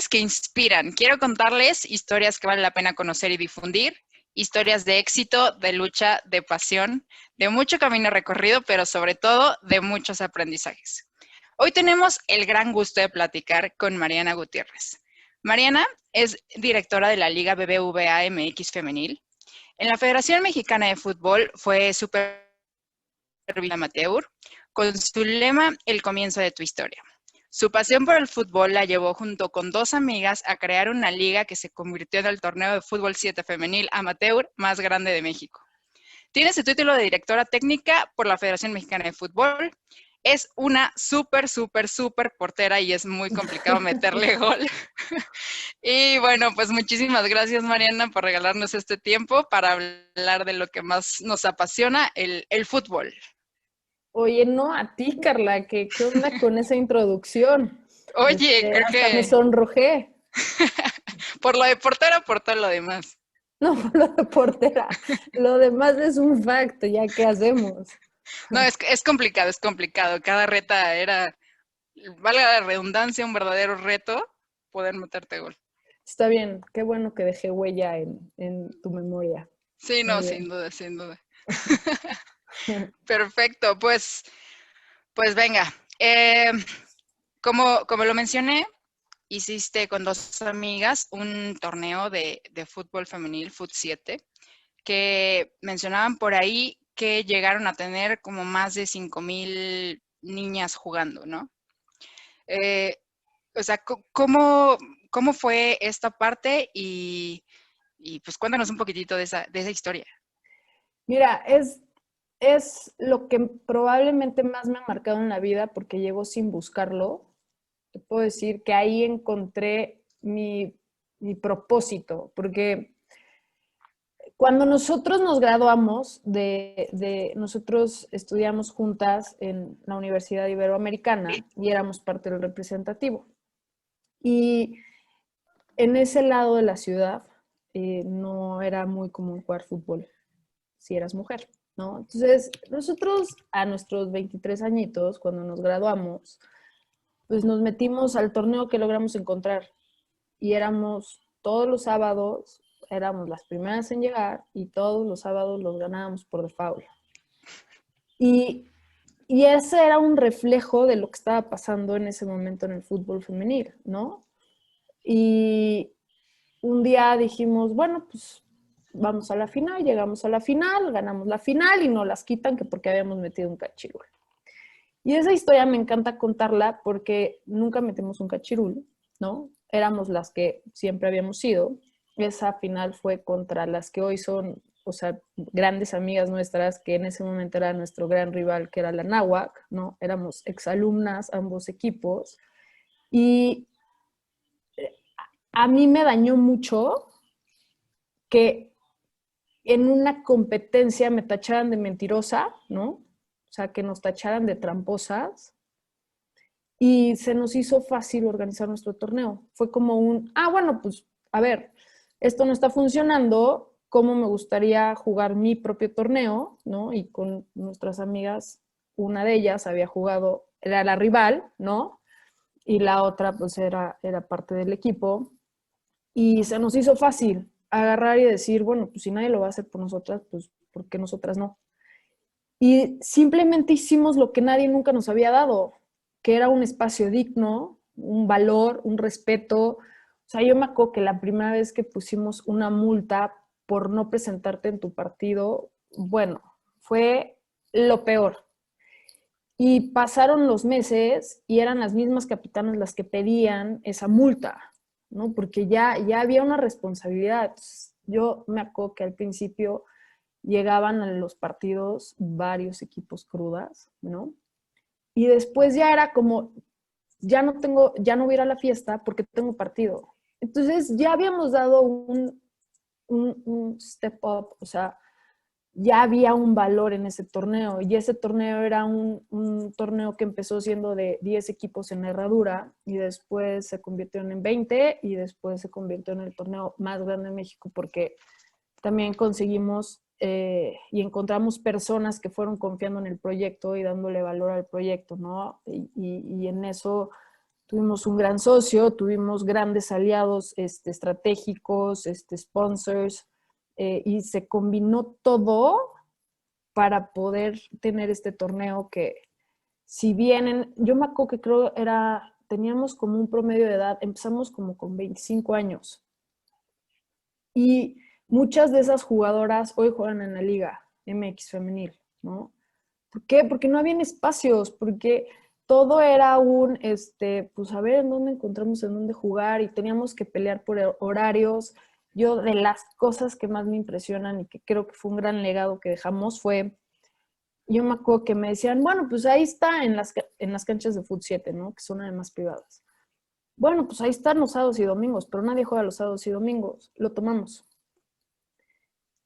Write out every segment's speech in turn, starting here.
que inspiran. Quiero contarles historias que vale la pena conocer y difundir, historias de éxito, de lucha, de pasión, de mucho camino recorrido, pero sobre todo de muchos aprendizajes. Hoy tenemos el gran gusto de platicar con Mariana Gutiérrez. Mariana es directora de la Liga BBVA MX Femenil. En la Federación Mexicana de Fútbol fue supervisora amateur con su lema El comienzo de tu historia. Su pasión por el fútbol la llevó junto con dos amigas a crear una liga que se convirtió en el torneo de fútbol 7 femenil amateur más grande de México. Tiene su título de directora técnica por la Federación Mexicana de Fútbol. Es una súper portera y es muy complicado meterle gol. Y bueno, pues muchísimas gracias, Mariana, por regalarnos este tiempo para hablar de lo que más nos apasiona, el fútbol. Oye, no, a ti, Carla, ¿qué onda con esa introducción? Oye, creo hasta que me sonrojé. por lo de portera o por todo lo demás. No, por lo de portera. Lo demás es un facto, ya qué hacemos. No, es complicado. Cada reta era, valga la redundancia, un verdadero reto poder meterte gol. Está bien, qué bueno que dejé huella en tu memoria. Sí, Muy no, bien. sin duda. Perfecto, pues venga. Como lo mencioné, hiciste con dos amigas un torneo de fútbol femenil, Fut 7, que mencionaban por ahí que llegaron a tener como más de 5,000 niñas jugando, ¿no? O sea, ¿cómo fue esta parte? Y pues cuéntanos un poquitito de esa historia. Mira, es lo que probablemente más me ha marcado en la vida porque llegó sin buscarlo. Te puedo decir que ahí encontré mi propósito, porque cuando nosotros nos graduamos nosotros estudiamos juntas en la Universidad Iberoamericana y éramos parte del representativo. Y en ese lado de la ciudad no era muy común jugar fútbol si eras mujer, ¿no? Entonces, nosotros a nuestros 23 añitos, cuando nos graduamos, pues nos metimos al torneo que logramos encontrar y éramos todos los sábados, éramos las primeras en llegar y todos los sábados los ganábamos por default. Y ese era un reflejo de lo que estaba pasando en ese momento en el fútbol femenil, ¿no? Y un día dijimos, bueno, pues vamos a la final, llegamos a la final, ganamos la final y nos las quitan que porque habíamos metido un cachirul. Y esa historia me encanta contarla porque nunca metimos un cachirul, ¿no? Éramos las que siempre habíamos sido. Esa final fue contra las que hoy son, o sea, grandes amigas nuestras, que en ese momento era nuestro gran rival, que era la Náhuac, ¿no? Éramos exalumnas, ambos equipos. Y a mí me dañó mucho que en una competencia me tacharan de mentirosa, ¿no? O sea, que nos tacharan de tramposas. Y se nos hizo fácil organizar nuestro torneo. Fue como bueno, pues, a ver, esto no está funcionando, ¿cómo me gustaría jugar mi propio torneo? ¿No? Y con nuestras amigas, una de ellas había jugado, era la rival, ¿no? Y la otra, pues, era parte del equipo. Y se nos hizo fácil agarrar y decir, bueno, pues si nadie lo va a hacer por nosotras, pues ¿por qué nosotras no? Y simplemente hicimos lo que nadie nunca nos había dado, que era un espacio digno, un valor, un respeto. O sea, yo me acuerdo que la primera vez que pusimos una multa por no presentarte en tu partido, bueno, fue lo peor. Y pasaron los meses y eran las mismas capitanas las que pedían esa multa, ¿no? Porque ya había una responsabilidad. Yo me acuerdo que al principio llegaban a los partidos varios equipos crudas, ¿no? Y después ya era como, ya no voy a ir a la fiesta porque tengo partido. Entonces ya habíamos dado un step up, o sea, ya había un valor en ese torneo y ese torneo era un torneo que empezó siendo de 10 equipos en herradura y después se convirtió en 20 y después se convirtió en el torneo más grande de México porque también conseguimos y encontramos personas que fueron confiando en el proyecto y dándole valor al proyecto, ¿no? Y en eso Tuvimos un gran socio, tuvimos grandes aliados estratégicos, sponsors, y se combinó todo para poder tener este torneo que, si bien, yo me acuerdo que teníamos como un promedio de edad, empezamos como con 25 años. Y muchas de esas jugadoras hoy juegan en la Liga MX femenil, ¿no? ¿Por qué? Porque no habían espacios, porque todo era pues a ver en dónde encontramos, en dónde jugar, y teníamos que pelear por horarios. Yo, de las cosas que más me impresionan y que creo que fue un gran legado que dejamos fue, yo me acuerdo que me decían, bueno, pues ahí está en las canchas de Fut 7, ¿no? Que son además privadas. Bueno, pues ahí están los sábados y domingos, pero nadie juega los sábados y domingos, lo tomamos.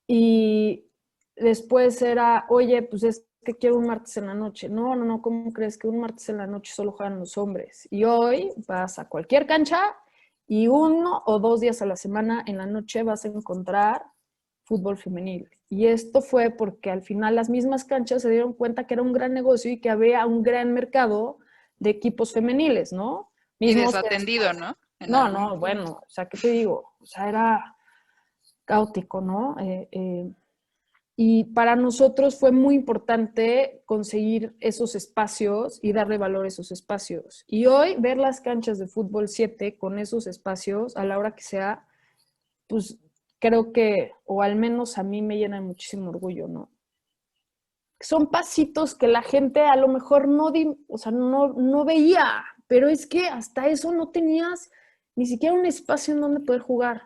Y después era, oye, pues es que quiero un martes en la noche. No, no, no, ¿cómo crees que un martes en la noche solo juegan los hombres? Y hoy vas a cualquier cancha y 1 o 2 días a la semana en la noche vas a encontrar fútbol femenil. Y esto fue porque al final las mismas canchas se dieron cuenta que era un gran negocio y que había un gran mercado de equipos femeniles, ¿no? Y Mismos que desatendido, después. ¿no? En No, algún no, punto. bueno, o sea, ¿qué te digo? O sea, era caótico, ¿no? Y para nosotros fue muy importante conseguir esos espacios y darle valor a esos espacios. Y hoy ver las canchas de fútbol 7 con esos espacios a la hora que sea, pues creo que, o al menos a mí me llena de muchísimo orgullo, ¿no? Son pasitos que la gente a lo mejor o sea, no veía, pero es que hasta eso no tenías ni siquiera un espacio en donde poder jugar.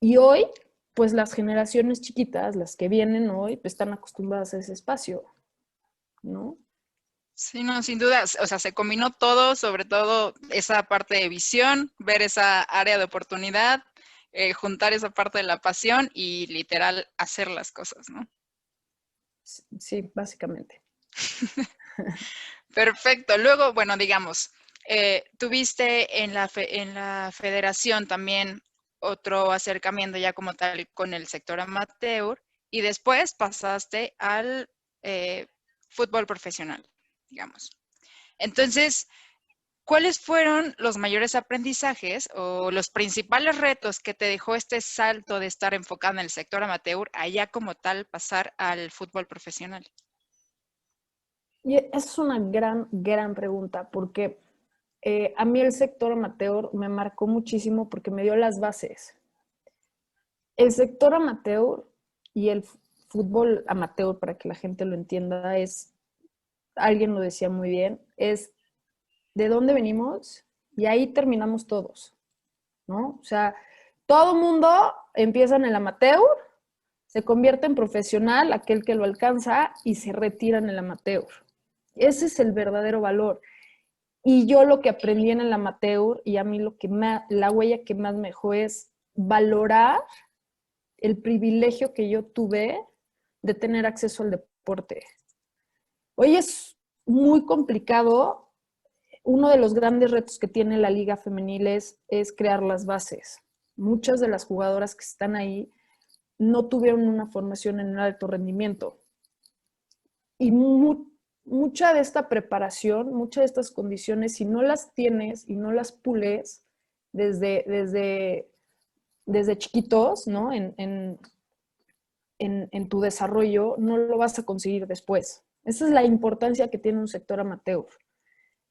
Y hoy, pues las generaciones chiquitas, las que vienen hoy, pues están acostumbradas a ese espacio, ¿no? Sí, no, sin duda, o sea, se combinó todo, sobre todo esa parte de visión, ver esa área de oportunidad, juntar esa parte de la pasión y literal hacer las cosas, ¿no? Sí, básicamente. Perfecto. Luego, bueno, digamos, tuviste en la federación también otro acercamiento ya como tal con el sector amateur y después pasaste al fútbol profesional, digamos. Entonces, ¿cuáles fueron los mayores aprendizajes o los principales retos que te dejó este salto de estar enfocado en el sector amateur allá como tal pasar al fútbol profesional? Y esa es una gran, gran pregunta, porque a mí el sector amateur me marcó muchísimo porque me dio las bases. El sector amateur y el fútbol amateur, para que la gente lo entienda, alguien lo decía muy bien, es de dónde venimos y ahí terminamos todos, ¿no? O sea, todo mundo empieza en el amateur, se convierte en profesional, aquel que lo alcanza, y se retira en el amateur. Ese es el verdadero valor. Y yo lo que aprendí en el amateur, y a mí la huella que más me dejó es valorar el privilegio que yo tuve de tener acceso al deporte. Hoy es muy complicado. Uno de los grandes retos que tiene la liga femenil es crear las bases. Muchas de las jugadoras que están ahí no tuvieron una formación en el alto rendimiento. Y mucha de esta preparación, muchas de estas condiciones, si no las tienes y no las pules desde chiquitos, ¿no? En tu desarrollo, no lo vas a conseguir después. Esa es la importancia que tiene un sector amateur.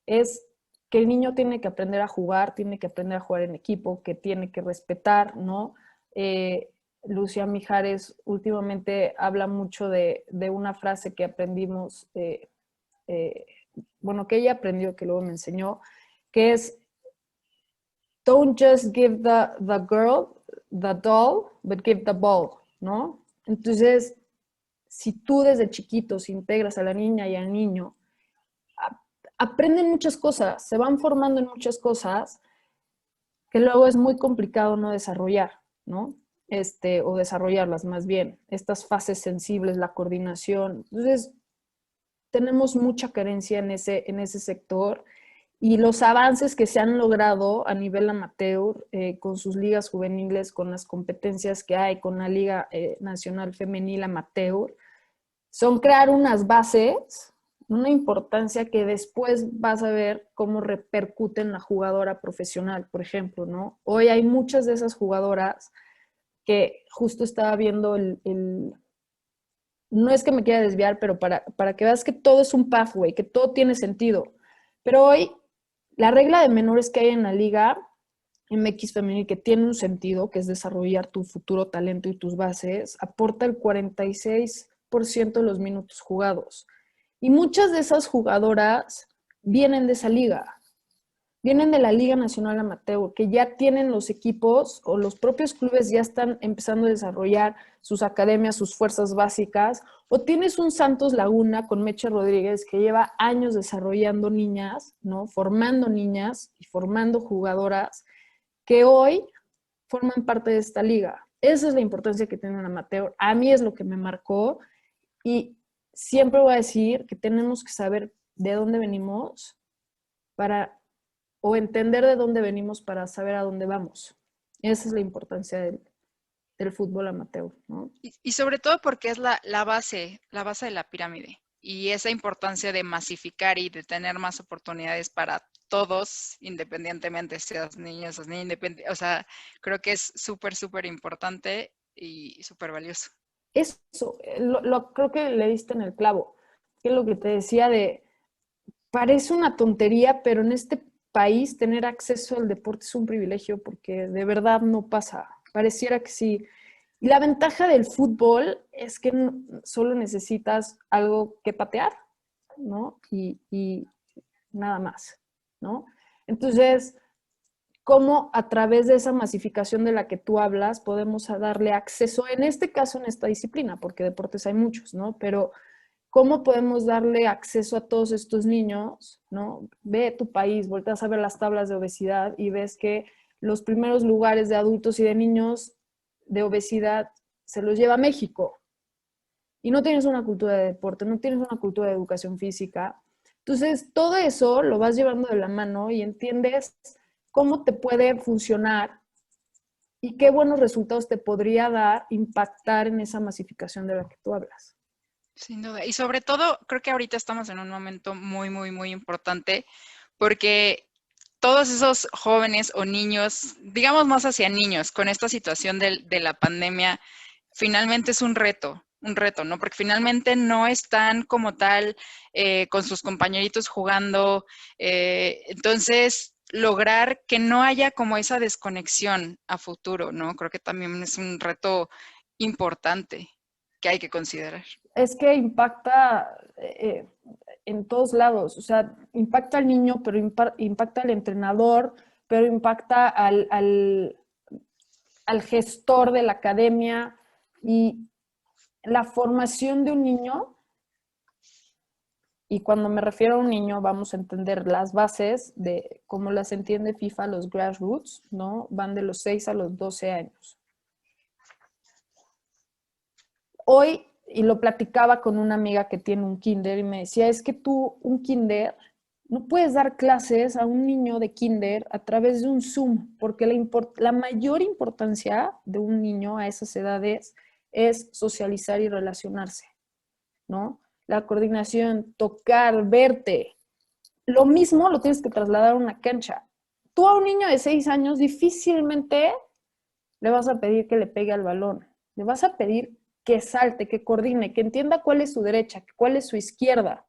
Es que el niño tiene que aprender a jugar, tiene que aprender a jugar en equipo, que tiene que respetar, ¿no? Lucía Mijares últimamente habla mucho de una frase que aprendimos, bueno, que ella aprendió, que luego me enseñó, que es, don't just give the girl the doll, but give the ball, ¿no? Entonces, si tú desde chiquitos integras a la niña y al niño, aprenden muchas cosas, se van formando en muchas cosas que luego es muy complicado no desarrollar, ¿no? O desarrollarlas más bien, estas fases sensibles, la coordinación. Entonces, tenemos mucha carencia en ese sector, y los avances que se han logrado a nivel amateur, con sus ligas juveniles, con las competencias que hay, con la Liga Nacional Femenil Amateur, son crear unas bases una importancia que después vas a ver cómo repercute en la jugadora profesional, por ejemplo, ¿no? Hoy hay muchas de esas jugadoras que justo estaba viendo no es que me quiera desviar, pero para que veas que todo es un pathway, que todo tiene sentido. Pero hoy, la regla de menores que hay en la liga MX femenil, que tiene un sentido, que es desarrollar tu futuro talento y tus bases, aporta el 46% de los minutos jugados. Y muchas de esas jugadoras vienen de esa liga, vienen de la Liga Nacional Amateur, que ya tienen los equipos o los propios clubes ya están empezando a desarrollar sus academias, sus fuerzas básicas, o tienes un Santos Laguna con Meche Rodríguez que lleva años desarrollando niñas, ¿no? Formando niñas y formando jugadoras que hoy forman parte de esta liga. Esa es la importancia que tiene un amateur. A mí es lo que me marcó y siempre voy a decir que tenemos que saber de dónde venimos o entender de dónde venimos para saber a dónde vamos. Esa es la importancia del fútbol amateur, ¿no? Y sobre todo porque es la base de la pirámide. Y esa importancia de masificar y de tener más oportunidades para todos, independientemente seas niño, seas niña, o sea, creo que es súper, súper importante y súper valioso. Eso, creo que le diste en el clavo, que es lo que te decía parece una tontería, pero en este país tener acceso al deporte es un privilegio porque de verdad no pasa. Pareciera que sí. Y la ventaja del fútbol es que solo necesitas algo que patear, ¿no? Y nada más, ¿no? Entonces, ¿cómo a través de esa masificación de la que tú hablas podemos darle acceso, en este caso en esta disciplina, porque deportes hay muchos, ¿no? Pero ¿cómo podemos darle acceso a todos estos niños, ¿no? Ve tu país, volteas a ver las tablas de obesidad y ves que los primeros lugares de adultos y de niños de obesidad se los lleva México. Y no tienes una cultura de deporte, no tienes una cultura de educación física. Entonces, todo eso lo vas llevando de la mano y entiendes cómo te puede funcionar y qué buenos resultados te podría dar impactar en esa masificación de la que tú hablas. Sin duda. Y sobre todo, creo que ahorita estamos en un momento muy, muy, muy importante porque todos esos jóvenes o niños, digamos más hacia niños, con esta situación de la pandemia, finalmente es un reto, ¿no? Porque finalmente no están como tal con sus compañeritos jugando. Entonces, lograr que no haya como esa desconexión a futuro, ¿no? Creo que también es un reto importante que hay que considerar. Es que impacta en todos lados, o sea, impacta al niño, pero impacta al entrenador, pero impacta al gestor de la academia y la formación de un niño. Y cuando me refiero a un niño, vamos a entender las bases de cómo las entiende FIFA, los grassroots, ¿no? Van de los 6 a los 12 años. Hoy, y lo platicaba con una amiga que tiene un kinder y me decía, es que tú, un kinder, no puedes dar clases a un niño de kinder a través de un Zoom, porque la mayor importancia de un niño a esas edades es socializar y relacionarse, ¿no? La coordinación, tocar, verte. Lo mismo lo tienes que trasladar a una cancha. Tú a un niño de 6 años difícilmente le vas a pedir que le pegue al balón. Le vas a pedir que salte, que coordine, que entienda cuál es su derecha, cuál es su izquierda,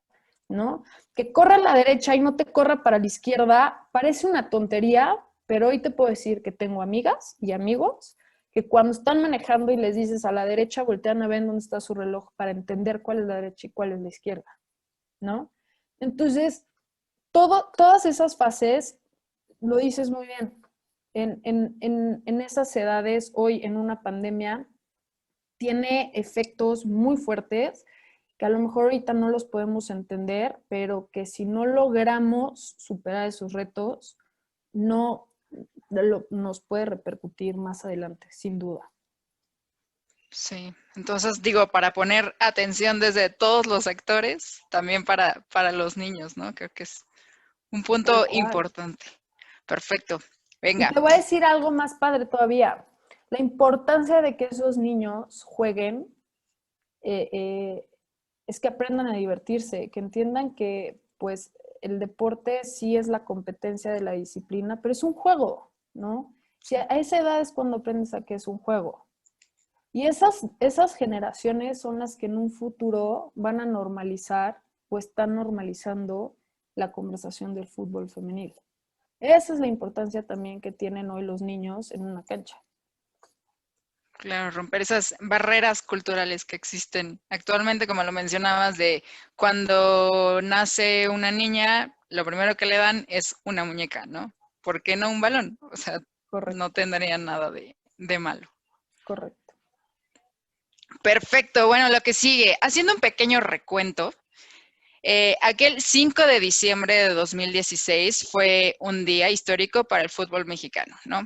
¿no? Que corra a la derecha y no te corra para la izquierda, parece una tontería, pero hoy te puedo decir que tengo amigas y amigos que cuando están manejando y les dices a la derecha, voltean a ver dónde está su reloj para entender cuál es la derecha y cuál es la izquierda, ¿no? Entonces, todas esas fases, lo dices muy bien, en esas edades, hoy en una pandemia, tiene efectos muy fuertes que a lo mejor ahorita no los podemos entender, pero que si no logramos superar esos retos, no nos puede repercutir más adelante, sin duda. Sí, entonces digo, para poner atención desde todos los sectores, también para los niños, ¿no? Creo que es un punto importante. Perfecto. Y Venga. te voy a decir algo más padre todavía. La importancia de que esos niños jueguen es que aprendan a divertirse, que entiendan que pues el deporte sí es la competencia de la disciplina, pero es un juego, ¿no? Si a esa edad es cuando aprendes a que es un juego. Y esas generaciones son las que en un futuro van a normalizar o están normalizando la conversación del fútbol femenil. Esa es la importancia también que tienen hoy los niños en una cancha. Claro, romper esas barreras culturales que existen actualmente, como lo mencionabas, de cuando nace una niña, lo primero que le dan es una muñeca, ¿no? ¿Por qué no un balón? O sea, no Correcto, tendría nada de malo. correcto. Perfecto, bueno, lo que sigue, haciendo un pequeño recuento, aquel 5 de diciembre de 2016 fue un día histórico para el fútbol mexicano, ¿no?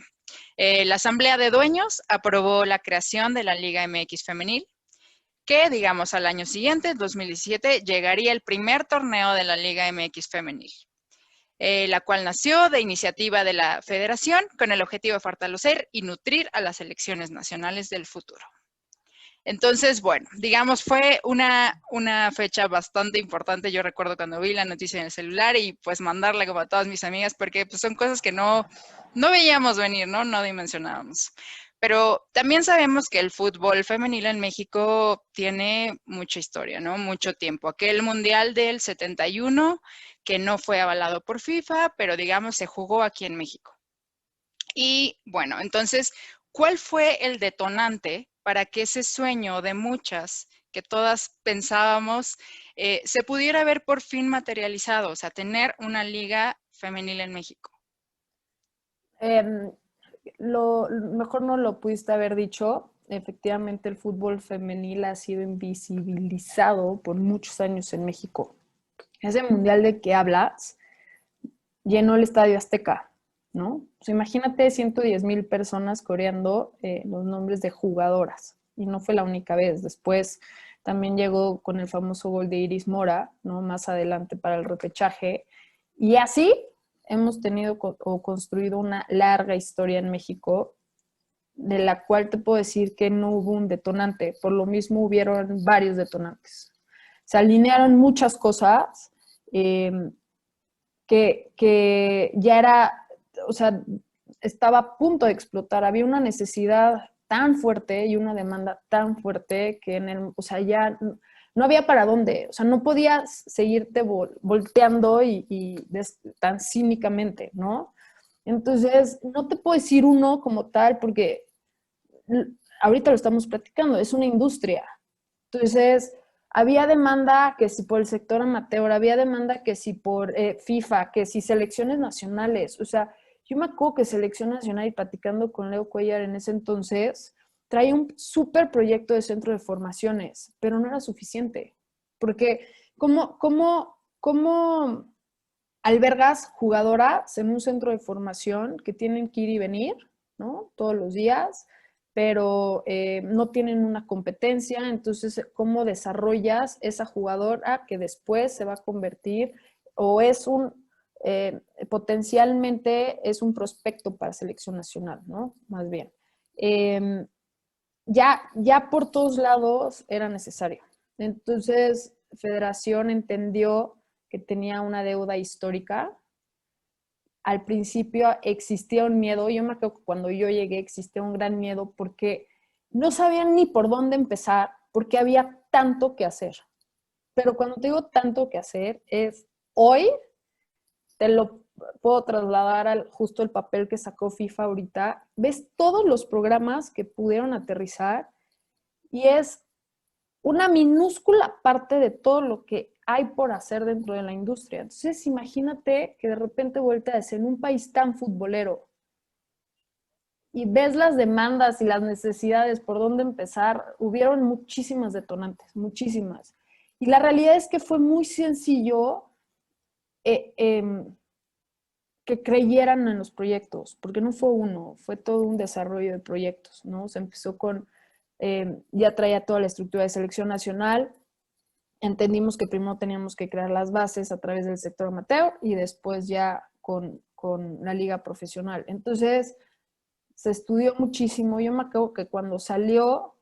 La Asamblea de Dueños aprobó la creación de la Liga MX Femenil, que, digamos, al año siguiente, 2017, llegaría el primer torneo de la Liga MX Femenil, la cual nació de iniciativa de la Federación con el objetivo de fortalecer y nutrir a las selecciones nacionales del futuro. Entonces, bueno, digamos, fue una fecha bastante importante. Yo recuerdo cuando vi la noticia en el celular y pues mandarla como a todas mis amigas, porque pues, son cosas que no veíamos venir, ¿no? No dimensionábamos. Pero también sabemos que el fútbol femenil en México tiene mucha historia, ¿no? Mucho tiempo. Aquel Mundial del 71, que no fue avalado por FIFA, pero digamos se jugó aquí en México. Y bueno, entonces, ¿cuál fue el detonante para que ese sueño de muchas que todas pensábamos se pudiera ver por fin materializado? O sea, tener una liga femenil en México. Lo mejor no lo pudiste haber dicho. Efectivamente, el fútbol femenil ha sido invisibilizado por muchos años en México. Ese mundial de que hablas llenó el Estadio Azteca, ¿no? Pues imagínate 110,000 personas coreando los nombres de jugadoras. Y no fue la única vez. Después también llegó con el famoso gol de Iris Mora, ¿no? Más adelante para el repechaje. Y así hemos tenido o construido una larga historia en México, de la cual te puedo decir que no hubo un detonante. Por lo mismo hubieron varios detonantes. Se alinearon muchas cosas. Que ya era, o sea, estaba a punto de explotar. Había una necesidad tan fuerte y una demanda tan fuerte que o sea, ya no había para dónde. O sea, no podías seguirte volteando tan cínicamente, ¿no? Entonces, no te puedo decir uno como tal porque ahorita lo estamos platicando, es una industria. Entonces, había demanda que si por el sector amateur, había demanda que si por FIFA, que si selecciones nacionales. O sea, yo me acuerdo que Selección Nacional, y platicando con Leo Cuellar en ese entonces, traía un súper proyecto de centro de formaciones, pero no era suficiente. Porque, ¿cómo albergas jugadoras en un centro de formación que tienen que ir y venir, ¿no? Todos los días, pero no tienen una competencia? Entonces, ¿cómo desarrollas esa jugadora que después se va a convertir o potencialmente es un prospecto para selección nacional, ¿no? Más bien. Ya por todos lados era necesario. Entonces, Federación entendió que tenía una deuda histórica. Al principio existía un miedo. Yo me acuerdo que cuando yo llegué existía un gran miedo porque no sabían ni por dónde empezar, porque había tanto que hacer. Pero cuando te digo tanto que hacer, es hoy te lo puedo trasladar al justo el papel que sacó FIFA ahorita. Ves todos los programas que pudieron aterrizar y es una minúscula parte de todo lo que hay por hacer dentro de la industria. Entonces, imagínate que de repente volteas en un país tan futbolero y ves las demandas y las necesidades por dónde empezar. Hubieron muchísimas detonantes, muchísimas. Y la realidad es que fue muy sencillo que creyeran en los proyectos, porque no fue uno, fue todo un desarrollo de proyectos, ¿no? Se empezó con, ya traía toda la estructura de selección nacional. Entendimos que primero teníamos que crear las bases a través del sector amateur y después ya con la liga profesional. Entonces, se estudió muchísimo. Yo me acuerdo que cuando salió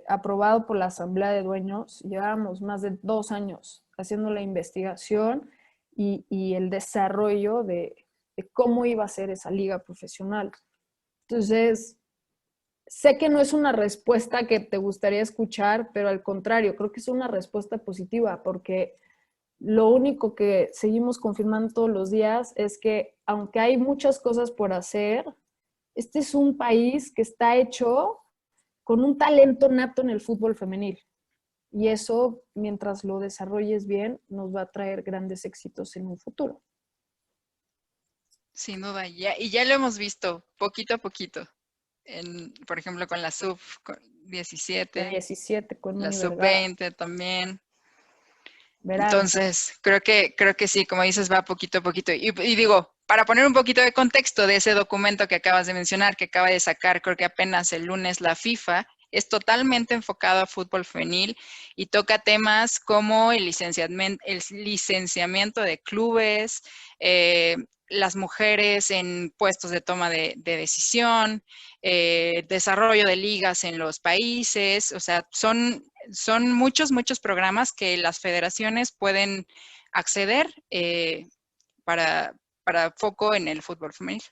aprobado por la Asamblea de Dueños. Llevábamos más de 2 años haciendo la investigación y el desarrollo de cómo iba a ser esa liga profesional. Entonces, sé que no es una respuesta que te gustaría escuchar, pero al contrario, creo que es una respuesta positiva, porque lo único que seguimos confirmando todos los días es que, aunque hay muchas cosas por hacer, este es un país que está hecho con un talento nato en el fútbol femenil. Y eso, mientras lo desarrolles bien, nos va a traer grandes éxitos en un futuro. Sin duda, y ya lo hemos visto poquito a poquito. Por ejemplo, con la La sub-17, 17 con la Moni Vergara. sub-20 también. Verán. Entonces, creo que sí, como dices, va poquito a poquito. Y digo, para poner un poquito de contexto de ese documento que acabas de mencionar, que acaba de sacar, creo que apenas el lunes la FIFA, es totalmente enfocado a fútbol femenil y toca temas como el licenciamiento de clubes, las mujeres en puestos de toma de decisión, desarrollo de ligas en los países, o sea, son muchos programas que las federaciones pueden acceder para foco en el fútbol femenil.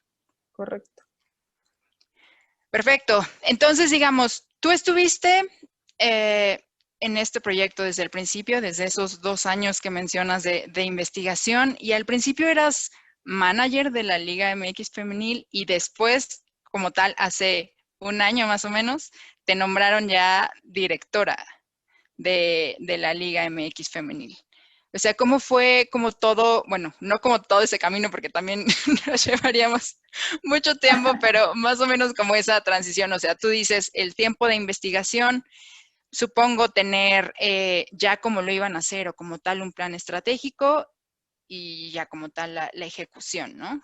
Correcto. Perfecto. Entonces, digamos, tú estuviste en este proyecto desde el principio, desde esos 2 años que mencionas de investigación, y al principio eras manager de la Liga MX Femenil y después, como tal, hace 1 año más o menos, te nombraron ya directora de la Liga MX Femenil. O sea, ¿cómo fue como todo, bueno, no como todo ese camino, porque también nos llevaríamos mucho tiempo, pero más o menos como esa transición? O sea, tú dices el tiempo de investigación, supongo tener ya como lo iban a hacer o como tal un plan estratégico y ya como tal la ejecución, ¿no?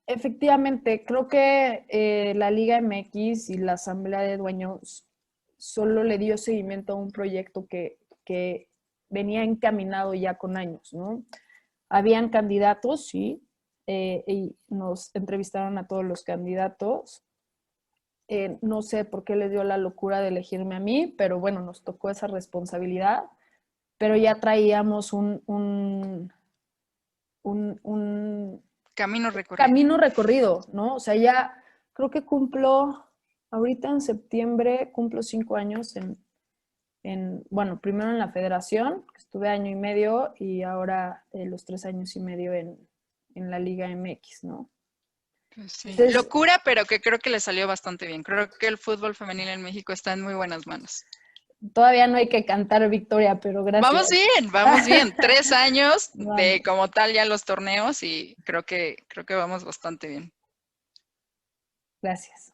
Efectivamente, creo que la Liga MX y la Asamblea de Dueños solo le dio seguimiento a un proyecto que venía encaminado ya con años, ¿no? Habían candidatos, sí, y nos entrevistaron a todos los candidatos. No sé por qué les dio la locura de elegirme a mí, pero bueno, nos tocó esa responsabilidad, pero ya traíamos un Camino recorrido. camino recorrido, ¿no? O sea, ya creo que ahorita en septiembre cumplo 5 años bueno, primero en la federación, estuve 1 año y medio, y ahora los 3 años y medio en la Liga MX, ¿no? Pues sí. Entonces, Locura, pero que creo que le salió bastante bien. Creo que el fútbol femenil en México está en muy buenas manos. todavía no hay que cantar victoria, pero gracias. Vamos bien. 3 años de Vamos. como tal ya los torneos y creo que vamos bastante bien. Gracias.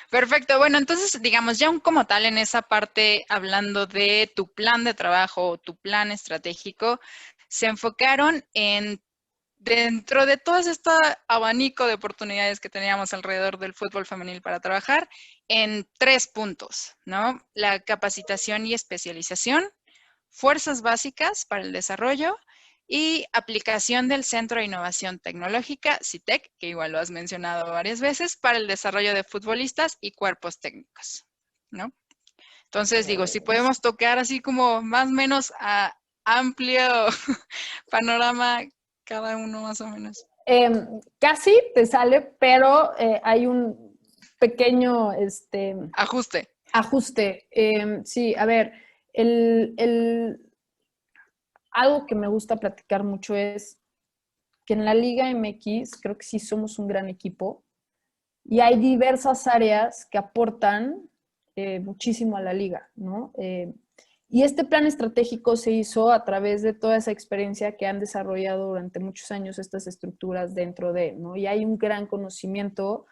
Perfecto. Bueno, entonces, digamos, ya como tal en esa parte, hablando de tu plan de trabajo, tu plan estratégico, se enfocaron en, dentro de todo este abanico de oportunidades que teníamos alrededor del fútbol femenil para trabajar, en 3 puntos, ¿no? La capacitación y especialización, fuerzas básicas para el desarrollo y aplicación del Centro de Innovación Tecnológica, CITEC, que igual lo has mencionado varias veces, para el desarrollo de futbolistas y cuerpos técnicos, ¿no? Entonces, digo, si podemos tocar así como más o menos a amplio panorama cada uno más o menos. Casi te sale, pero hay un pequeño Ajuste. ajuste. Sí, a ver, algo que me gusta platicar mucho es que en la Liga MX creo que sí somos un gran equipo y hay diversas áreas que aportan muchísimo a la liga, ¿no? Y este plan estratégico se hizo a través de toda esa experiencia que han desarrollado durante muchos años estas estructuras dentro de, ¿no? Y hay un gran conocimiento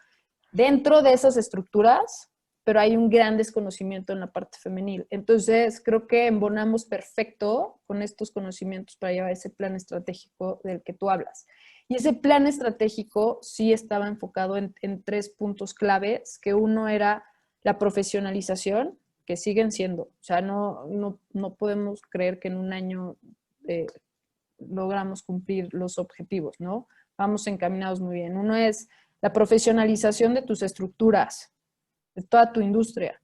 dentro de esas estructuras, pero hay un gran desconocimiento en la parte femenil. Entonces, creo que embonamos perfecto con estos conocimientos para llevar ese plan estratégico del que tú hablas. Y ese plan estratégico sí estaba enfocado en 3 puntos claves, que uno era la profesionalización, que siguen siendo, o sea, no podemos creer que en 1 año logramos cumplir los objetivos, ¿no? Vamos encaminados muy bien. Uno es la profesionalización de tus estructuras, de toda tu industria,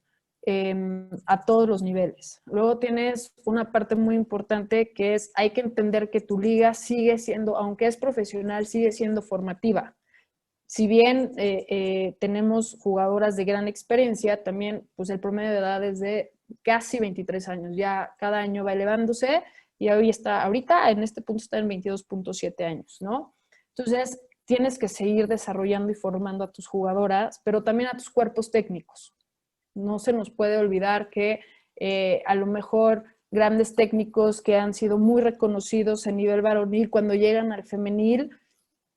a todos los niveles. Luego tienes una parte muy importante que es, hay que entender que tu liga sigue siendo, aunque es profesional, sigue siendo formativa. Si bien tenemos jugadoras de gran experiencia, también pues el promedio de edad es de casi 23 años. Ya cada año va elevándose y ahorita en este punto está en 22.7 años, ¿no? Entonces, tienes que seguir desarrollando y formando a tus jugadoras, pero también a tus cuerpos técnicos. No se nos puede olvidar que a lo mejor grandes técnicos que han sido muy reconocidos a nivel varonil, cuando llegan al femenil,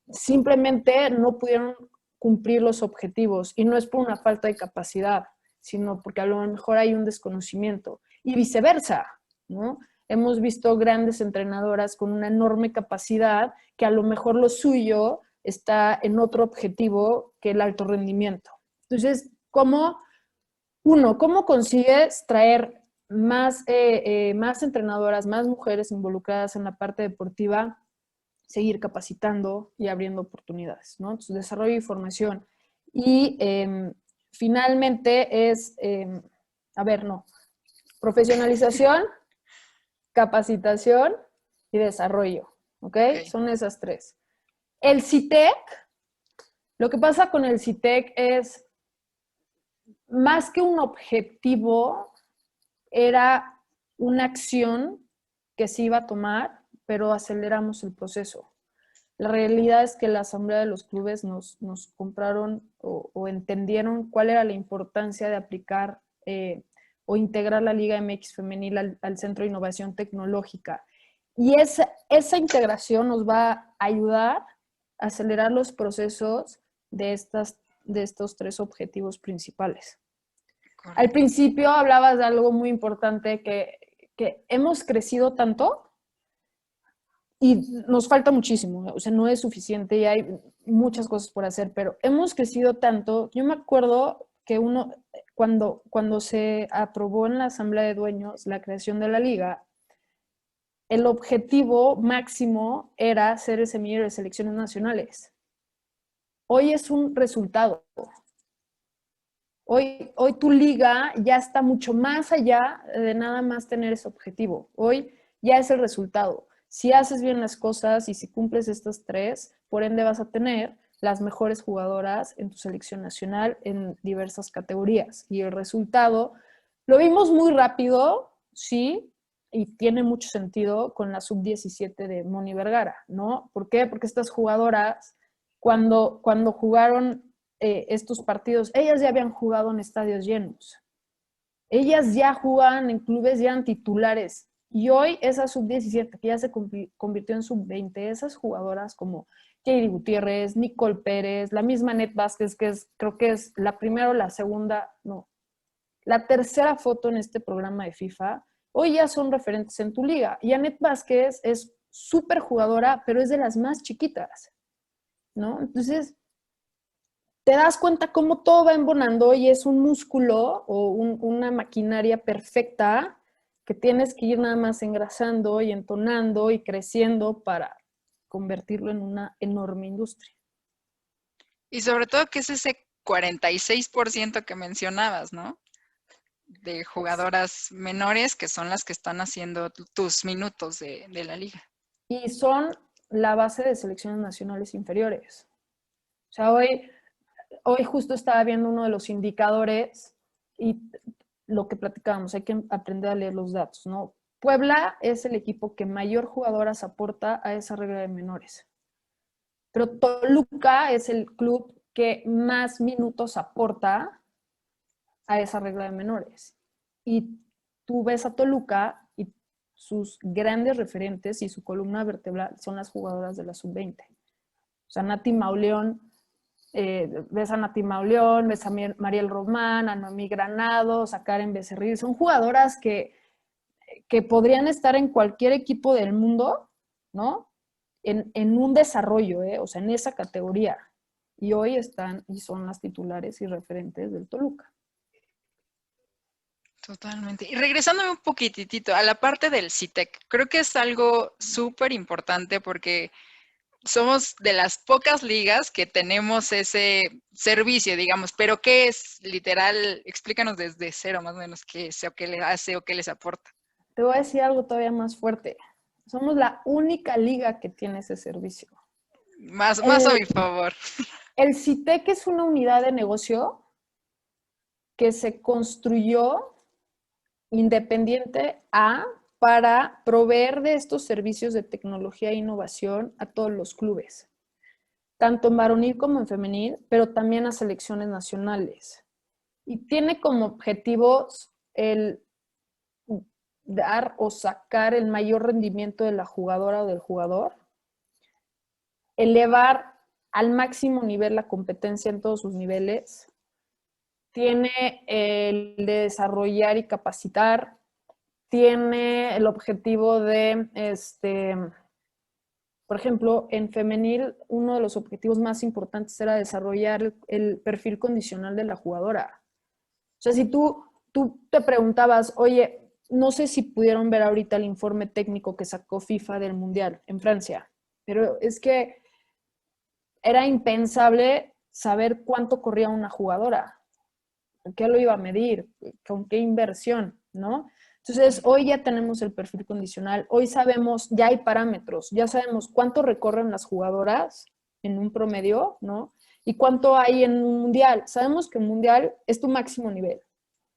simplemente no pudieron cumplir los objetivos. Y no es por una falta de capacidad, sino porque a lo mejor hay un desconocimiento. Y viceversa, ¿no? Hemos visto grandes entrenadoras con una enorme capacidad que a lo mejor lo suyo está en otro objetivo que el alto rendimiento. Entonces, ¿cómo consigues traer más entrenadoras, más mujeres involucradas en la parte deportiva, seguir capacitando y abriendo oportunidades, ¿no? Entonces, desarrollo y formación. Y finalmente es, profesionalización, capacitación y desarrollo, ¿ok? Son esas tres. El CITEC, lo que pasa con el CITEC es, más que un objetivo, era una acción que se iba a tomar, pero aceleramos el proceso. La realidad es que la Asamblea de los Clubes nos compraron o entendieron cuál era la importancia de aplicar o integrar la Liga MX Femenil al Centro de Innovación Tecnológica. Y esa integración nos va a ayudar a acelerar los procesos de estos tres objetivos principales. Correcto. Al principio hablabas de algo muy importante, que hemos crecido tanto y nos falta muchísimo, o sea, no es suficiente y hay muchas cosas por hacer, pero hemos crecido tanto. Yo me acuerdo que cuando se aprobó en la Asamblea de Dueños la creación de la liga, el objetivo máximo era ser el semillero de selecciones nacionales. Hoy es un resultado. Hoy tu liga ya está mucho más allá de nada más tener ese objetivo. Hoy ya es el resultado. Si haces bien las cosas y si cumples estas tres, por ende vas a tener las mejores jugadoras en tu selección nacional en diversas categorías. Y el resultado lo vimos muy rápido, sí, y tiene mucho sentido con la sub-17 de Moni Vergara, ¿no? ¿Por qué? Porque estas jugadoras, cuando jugaron estos partidos, ellas ya habían jugado en estadios llenos. Ellas ya jugaban en clubes, ya eran titulares. Y hoy esa sub-17 que ya se convirtió en sub-20, esas jugadoras como Katie Gutiérrez, Nicole Pérez, la misma Anet Vázquez, creo que es la primera o la segunda, no, la tercera foto en este programa de FIFA, hoy ya son referentes en tu liga. Y Anet Vázquez es súper jugadora, pero es de las más chiquitas, ¿no? Entonces, te das cuenta cómo todo va embonando y es un músculo o una maquinaria perfecta que tienes que ir nada más engrasando y entonando y creciendo para convertirlo en una enorme industria. Y sobre todo que es ese 46% que mencionabas, ¿no? De jugadoras menores que son las que están haciendo tus minutos de la liga. Y son la base de selecciones nacionales inferiores. O sea, hoy justo estaba viendo uno de los indicadores y lo que platicábamos, hay que aprender a leer los datos, ¿no? Puebla es el equipo que mayor jugadoras aporta a esa regla de menores. Pero Toluca es el club que más minutos aporta a esa regla de menores. Y tú ves a Toluca y sus grandes referentes y su columna vertebral son las jugadoras de la sub-20. O sea, Nati Mauleón, ves a Nati Mauleón, ves a Mariel Román, a Noemí Granados, a Karen Becerril. Son jugadoras que podrían estar en cualquier equipo del mundo, ¿no? En un desarrollo, o sea, en esa categoría. Y hoy están y son las titulares y referentes del Toluca. Totalmente. Y regresándome un poquitito a la parte del CITEC, creo que es algo súper importante porque somos de las pocas ligas que tenemos ese servicio, digamos, pero ¿qué es? Literal, explícanos desde cero más o menos qué es o qué le hace o qué les aporta. Te voy a decir algo todavía más fuerte. Somos la única liga que tiene ese servicio. Más a mi favor. El CITEC es una unidad de negocio que se construyó independiente para proveer de estos servicios de tecnología e innovación a todos los clubes, tanto en varonil como en femenil, pero también a selecciones nacionales. Y tiene como objetivos el dar o sacar el mayor rendimiento de la jugadora o del jugador, elevar al máximo nivel la competencia en todos sus niveles, tiene el de desarrollar y capacitar, tiene el objetivo de, por ejemplo, en femenil, uno de los objetivos más importantes era desarrollar el perfil condicional de la jugadora. O sea, si tú te preguntabas, oye, no sé si pudieron ver ahorita el informe técnico que sacó FIFA del Mundial en Francia, pero es que era impensable saber cuánto corría una jugadora, qué lo iba a medir, con qué inversión, ¿no? Entonces, hoy ya tenemos el perfil condicional, hoy sabemos, ya hay parámetros, ya sabemos cuánto recorren las jugadoras en un promedio, ¿no? Y cuánto hay en un mundial. Sabemos que un mundial es tu máximo nivel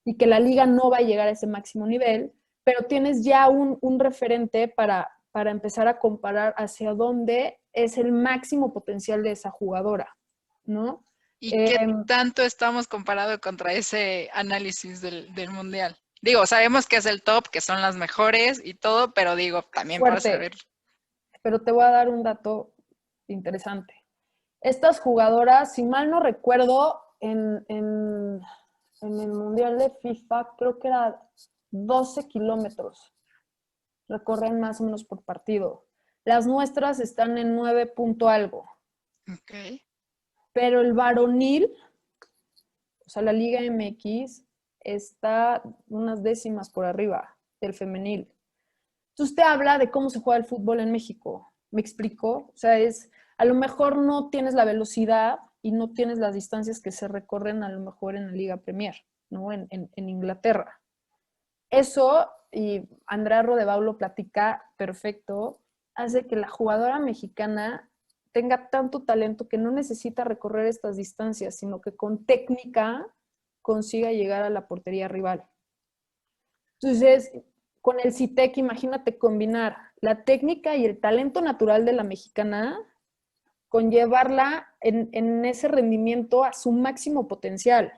y que la liga no va a llegar a ese máximo nivel, pero tienes ya un referente para empezar a comparar hacia dónde es el máximo potencial de esa jugadora, ¿no? ¿Y qué tanto estamos comparado contra ese análisis del Mundial? Digo, sabemos que es el top, que son las mejores y todo, pero digo, también para Fuerte, saber. pero te voy a dar un dato interesante. Estas jugadoras, si mal no recuerdo, en el Mundial de FIFA, creo que era 12 kilómetros, recorren más o menos por partido. Las nuestras están en 9 punto algo. Ok. Pero el varonil, o sea, la Liga MX, está unas décimas por arriba del femenil. Entonces te habla de cómo se juega el fútbol en México. ¿Me explico? O sea, a lo mejor no tienes la velocidad y no tienes las distancias que se recorren a lo mejor en la Liga Premier, ¿no? En Inglaterra. Eso, y Andrea Rodevau lo platica perfecto, hace que la jugadora mexicana tenga tanto talento que no necesita recorrer estas distancias, sino que con técnica consiga llegar a la portería rival. Entonces, con el CITEC, imagínate combinar la técnica y el talento natural de la mexicana con llevarla en ese rendimiento a su máximo potencial.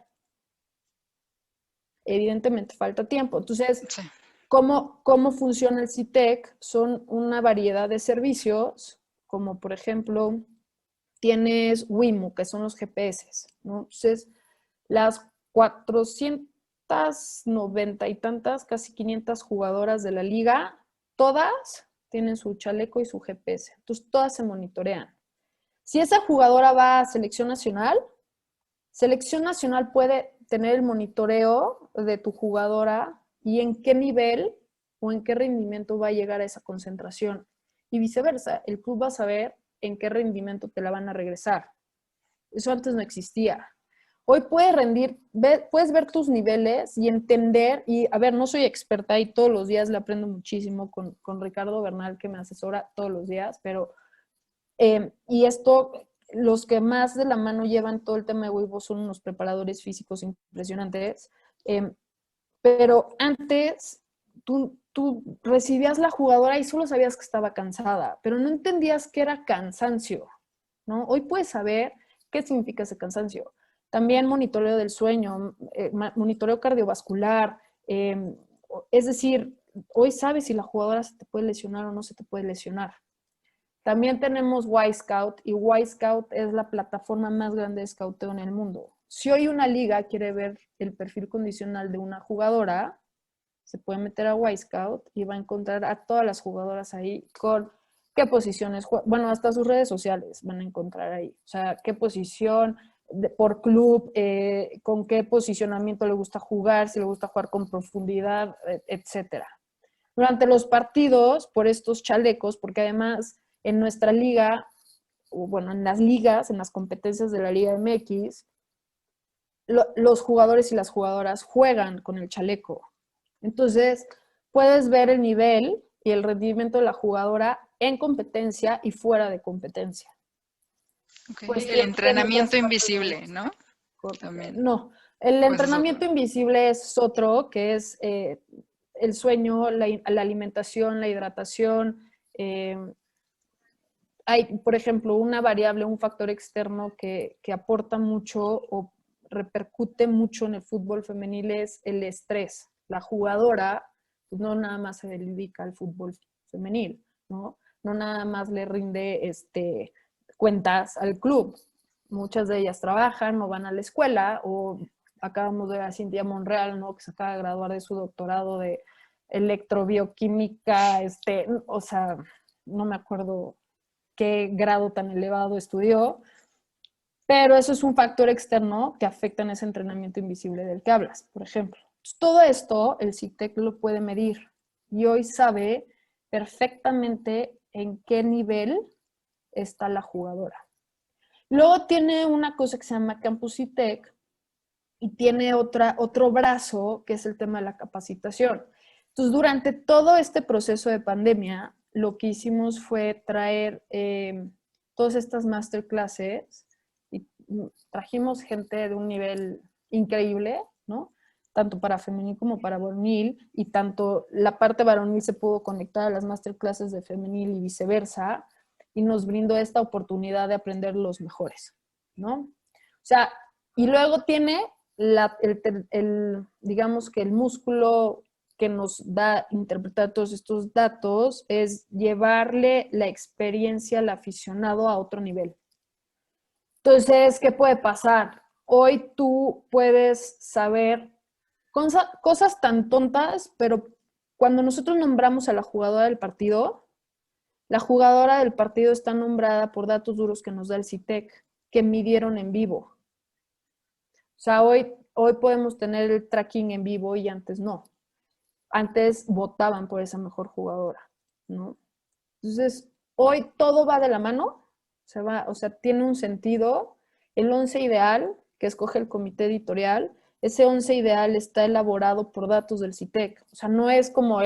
Evidentemente falta tiempo. Entonces, Sí. ¿cómo funciona el CITEC? Son una variedad de servicios, como por ejemplo, tienes WIMU, que son los GPS, ¿no? Entonces, las 490 y tantas, casi 500 jugadoras de la liga, todas tienen su chaleco y su GPS. Entonces, todas se monitorean. Si esa jugadora va a selección nacional puede tener el monitoreo de tu jugadora y en qué nivel o en qué rendimiento va a llegar a esa concentración. Y viceversa, el club va a saber en qué rendimiento te la van a regresar. Eso antes no existía. Hoy puedes ver tus niveles y entender, y a ver, no soy experta y todos los días le aprendo muchísimo con Ricardo Bernal, que me asesora todos los días, pero, y esto, los que más de la mano llevan todo el tema de Weibo son unos preparadores físicos impresionantes, pero antes tú recibías la jugadora y solo sabías que estaba cansada, pero no entendías que era cansancio, ¿no? Hoy puedes saber qué significa ese cansancio. También monitoreo del sueño, monitoreo cardiovascular, es decir, hoy sabes si la jugadora se te puede lesionar o no se te puede lesionar. También tenemos Y-Scout y Y-Scout es la plataforma más grande de scouteo en el mundo. Si hoy una liga quiere ver el perfil condicional de una jugadora, se puede meter a Y-Scout y va a encontrar a todas las jugadoras ahí con qué posiciones, bueno, hasta sus redes sociales van a encontrar ahí. O sea, qué posición por club, con qué posicionamiento le gusta jugar, si le gusta jugar con profundidad, etcétera. Durante los partidos, por estos chalecos, porque además en nuestra liga o bueno, en las ligas, en las competencias de la Liga MX, los jugadores y las jugadoras juegan con el chaleco. Entonces, puedes ver el nivel y el rendimiento de la jugadora en competencia y fuera de competencia. Okay. Pues El tiene otras entrenamiento partes del invisible, músculo. ¿no? También. No, el Pues es otro. entrenamiento invisible es otro, que es el sueño, la alimentación, la hidratación. Hay, por ejemplo, una variable, un factor externo que aporta mucho o repercute mucho en el fútbol femenil es el estrés. La jugadora pues, no nada más se dedica al fútbol femenil, ¿no? No nada más le rinde cuentas al club. Muchas de ellas trabajan o van a la escuela, o acabamos de ver a Cintia Monreal, ¿no? Que se acaba de graduar de su doctorado de electrobioquímica, o sea, no me acuerdo qué grado tan elevado estudió, pero eso es un factor externo que afecta en ese entrenamiento invisible del que hablas, por ejemplo. Entonces, todo esto el CITEC lo puede medir y hoy sabe perfectamente en qué nivel está la jugadora. Luego tiene una cosa que se llama Campus CITEC y tiene otro brazo que es el tema de la capacitación. Entonces, durante todo este proceso de pandemia, lo que hicimos fue traer todas estas masterclasses y trajimos gente de un nivel increíble, ¿no? Tanto para femenil como para varonil, y tanto la parte varonil se pudo conectar a las masterclasses de femenil y viceversa, y nos brindó esta oportunidad de aprender los mejores, ¿no? O sea, y luego tiene digamos que el músculo que nos da interpretar todos estos datos es llevarle la experiencia al aficionado a otro nivel. Entonces, ¿qué puede pasar? Hoy tú puedes saber cosas tan tontas, pero cuando nosotros nombramos a la jugadora del partido, la jugadora del partido está nombrada por datos duros que nos da el CITEC, que midieron en vivo. O sea, hoy podemos tener el tracking en vivo y antes no. Antes votaban por esa mejor jugadora, ¿no? Entonces, hoy todo va de la mano, o sea, tiene un sentido. El 11 ideal que escoge el comité editorial, ese 11 ideal está elaborado por datos del CITEC. O sea, no es como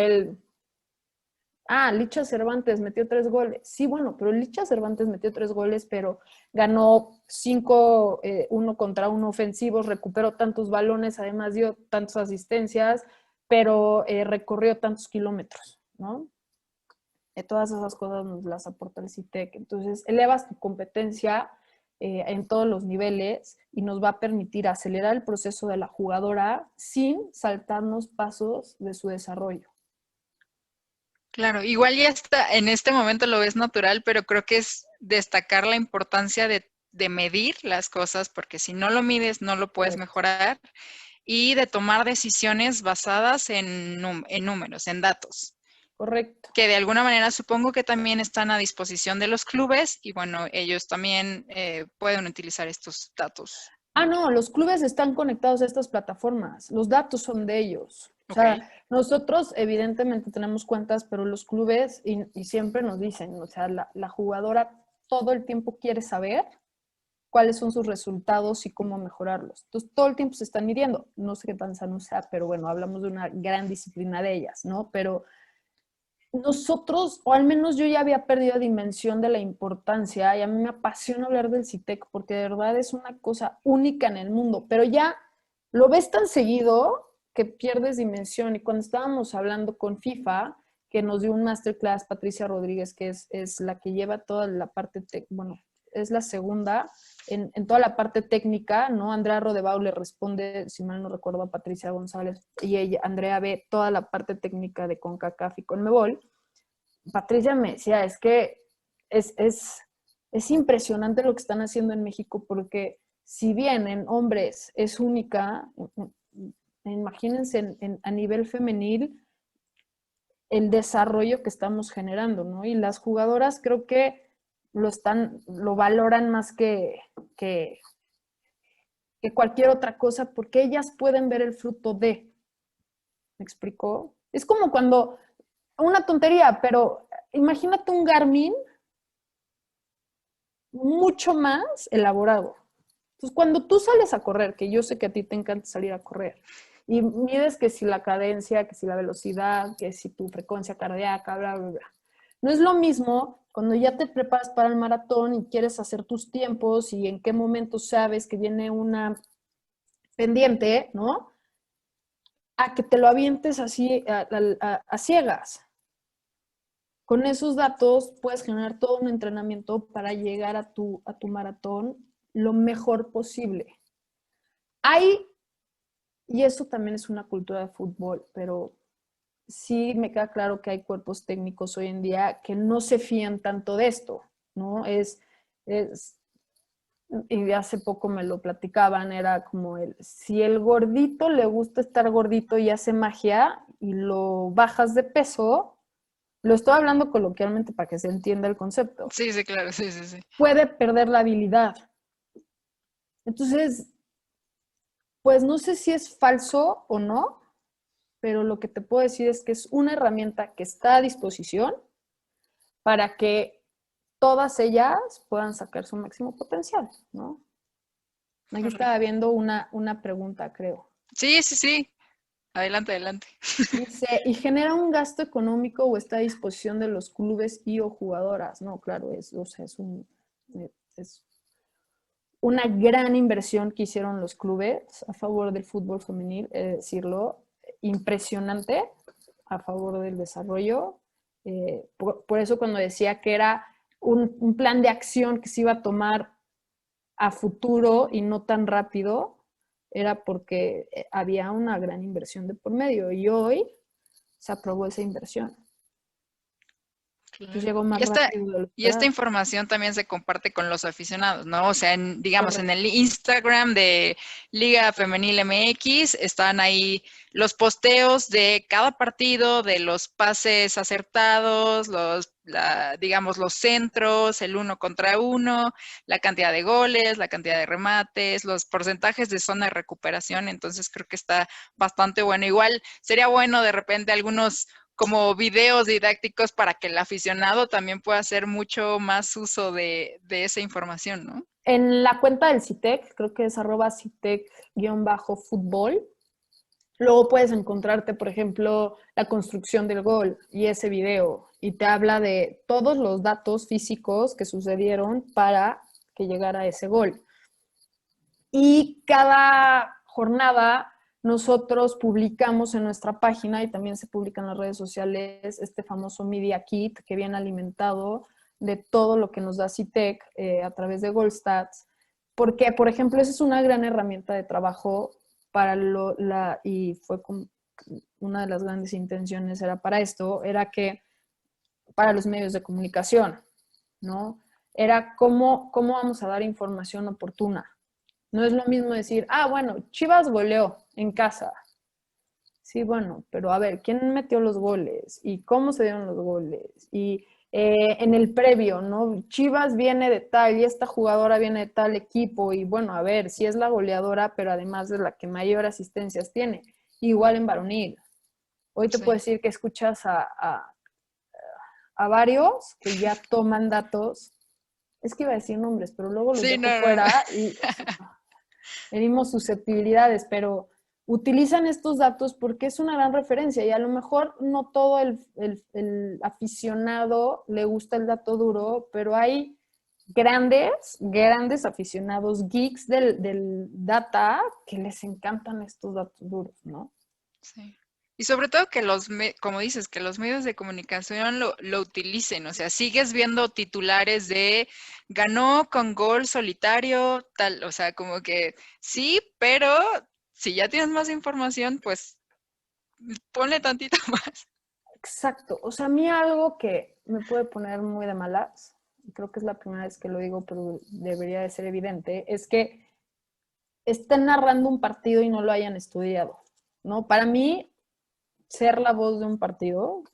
Licha Cervantes metió 3 goles. Sí, bueno, pero Licha Cervantes metió 3 goles, pero ganó 5 uno contra uno ofensivos, recuperó tantos balones, además dio tantas asistencias, pero recorrió tantos kilómetros, ¿no? Todas esas cosas nos las aporta el CITEC. Entonces, elevas tu competencia en todos los niveles y nos va a permitir acelerar el proceso de la jugadora sin saltarnos pasos de su desarrollo. Claro, igual ya está, en este momento lo ves natural, pero creo que es destacar la importancia de medir las cosas, porque si no lo mides, no lo puedes mejorar, y de tomar decisiones basadas en números, en datos. Correcto. Que de alguna manera supongo que también están a disposición de los clubes y bueno, ellos también pueden utilizar estos datos. No, los clubes están conectados a estas plataformas, los datos son de ellos. O sea, nosotros evidentemente tenemos cuentas, pero los clubes, y siempre nos dicen, o sea, la jugadora todo el tiempo quiere saber cuáles son sus resultados y cómo mejorarlos. Entonces, todo el tiempo se están midiendo. No sé qué tan sano sea, pero bueno, hablamos de una gran disciplina de ellas, ¿no? Pero nosotros, o al menos yo ya había perdido dimensión de la importancia, y a mí me apasiona hablar del CITEC porque de verdad es una cosa única en el mundo, pero ya lo ves tan seguido que pierdes dimensión. Y cuando estábamos hablando con FIFA, que nos dio un masterclass, Patricia Rodríguez, que es la que lleva toda la parte, bueno, es la segunda en toda la parte técnica, ¿no? Andrea Rodebau le responde, si mal no recuerdo, a Patricia González, y Andrea ve toda la parte técnica de CONCACAF y CONMEBOL. Patricia me decía, es que es impresionante lo que están haciendo en México, porque si bien en hombres es única, imagínense a nivel femenil el desarrollo que estamos generando, ¿no? Y las jugadoras creo que lo valoran más que cualquier otra cosa, porque ellas pueden ver el fruto de. ¿Me explicó? Es como cuando, una tontería, pero imagínate un Garmin mucho más elaborado. Entonces, cuando tú sales a correr, que yo sé que a ti te encanta salir a correr, y mides que si la cadencia, que si la velocidad, que si tu frecuencia cardíaca, bla, bla, bla. No es lo mismo cuando ya te preparas para el maratón y quieres hacer tus tiempos y en qué momento sabes que viene una pendiente, ¿no? A que te lo avientes así a ciegas. Con esos datos puedes generar todo un entrenamiento para llegar a tu maratón lo mejor posible. Hay, y eso también es una cultura de fútbol, pero sí me queda claro que hay cuerpos técnicos hoy en día que no se fían tanto de esto, ¿no? Y hace poco me lo platicaban, era como si el gordito le gusta estar gordito y hace magia y lo bajas de peso, lo estoy hablando coloquialmente para que se entienda el concepto, Sí, sí, claro, sí, sí, sí. puede perder la habilidad. Entonces, pues no sé si es falso o no, pero lo que te puedo decir es que es una herramienta que está a disposición para que todas ellas puedan sacar su máximo potencial, ¿no? Aquí estaba Correcto. viendo una pregunta, creo. Sí, sí, sí. Adelante, adelante. Dice, ¿y genera un gasto económico o está a disposición de los clubes y o jugadoras? No, claro, o sea, es una gran inversión que hicieron los clubes a favor del fútbol femenil, decirlo, impresionante a favor del desarrollo. Por eso cuando decía que era un plan de acción que se iba a tomar a futuro y no tan rápido, era porque había una gran inversión de por medio y hoy se aprobó esa inversión. Entonces Claro. llegó más rápido de lo Y esta esperado. información también se comparte con los aficionados, ¿no? O sea, digamos, en Correcto. el Instagram de Liga Femenil MX están ahí los posteos de cada partido, de los pases acertados, digamos, los centros, el 1 contra 1, la cantidad de goles, la cantidad de remates, los porcentajes de zona de recuperación. Entonces creo que está bastante bueno. Igual sería bueno de repente algunos como videos didácticos para que el aficionado también pueda hacer mucho más uso de esa información, ¿no? En la cuenta del CITEC, creo que es @CITEC_fútbol, luego puedes encontrarte, por ejemplo, la construcción del gol y ese video, y te habla de todos los datos físicos que sucedieron para que llegara a ese gol. Y cada jornada nosotros publicamos en nuestra página y también se publica en las redes sociales este famoso Media Kit que viene alimentado de todo lo que nos da CITEC a través de GoalStats, porque, por ejemplo, esa es una gran herramienta de trabajo para y fue como una de las grandes intenciones era para esto, era que para los medios de comunicación, ¿no? Era cómo vamos a dar información oportuna. No es lo mismo decir, bueno, Chivas goleó en casa. Sí, bueno, pero a ver, ¿quién metió los goles? ¿Y cómo se dieron los goles? Y en el previo, ¿no? Chivas viene de tal y esta jugadora viene de tal equipo y bueno, a ver, si es la goleadora, pero además de la que mayor asistencias tiene. Igual en varonil. Hoy te puedo Sí. decir que escuchas a varios que ya toman datos. Es que iba a decir nombres, pero luego los Sí, dejo no, no, no. fuera y herimos susceptibilidades, pero utilizan estos datos porque es una gran referencia y a lo mejor no todo el aficionado le gusta el dato duro, pero hay grandes aficionados geeks del data que les encantan estos datos duros, ¿no? Sí. Y sobre todo que como dices, que los medios de comunicación lo utilicen, o sea, sigues viendo titulares de ganó con gol solitario, tal, o sea, como que sí, pero si ya tienes más información, pues ponle tantito más. Exacto. O sea, a mí algo que me puede poner muy de malas, y creo que es la primera vez que lo digo, pero debería de ser evidente, es que estén narrando un partido y no lo hayan estudiado, ¿no? Para mí, ser la voz de un partido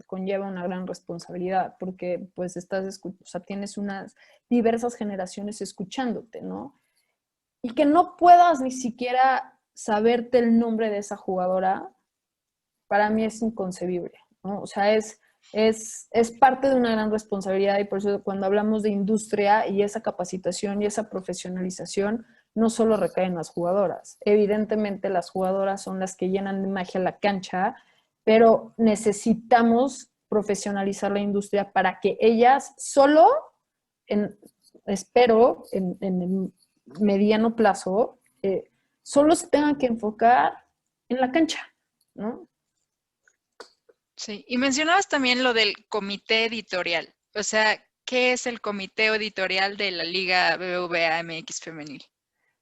conlleva una gran responsabilidad porque pues o sea, tienes unas diversas generaciones escuchándote, ¿no? Y que no puedas ni siquiera saberte el nombre de esa jugadora, para mí es inconcebible, ¿no? O sea, Es parte de una gran responsabilidad y por eso cuando hablamos de industria y esa capacitación y esa profesionalización, no solo recae en las jugadoras. Evidentemente las jugadoras son las que llenan de magia la cancha, pero necesitamos profesionalizar la industria para que ellas solo, espero, en el mediano plazo, solo se tengan que enfocar en la cancha, ¿no? Sí, y mencionabas también lo del comité editorial. O sea, ¿qué es el comité editorial de la Liga BBVA MX Femenil?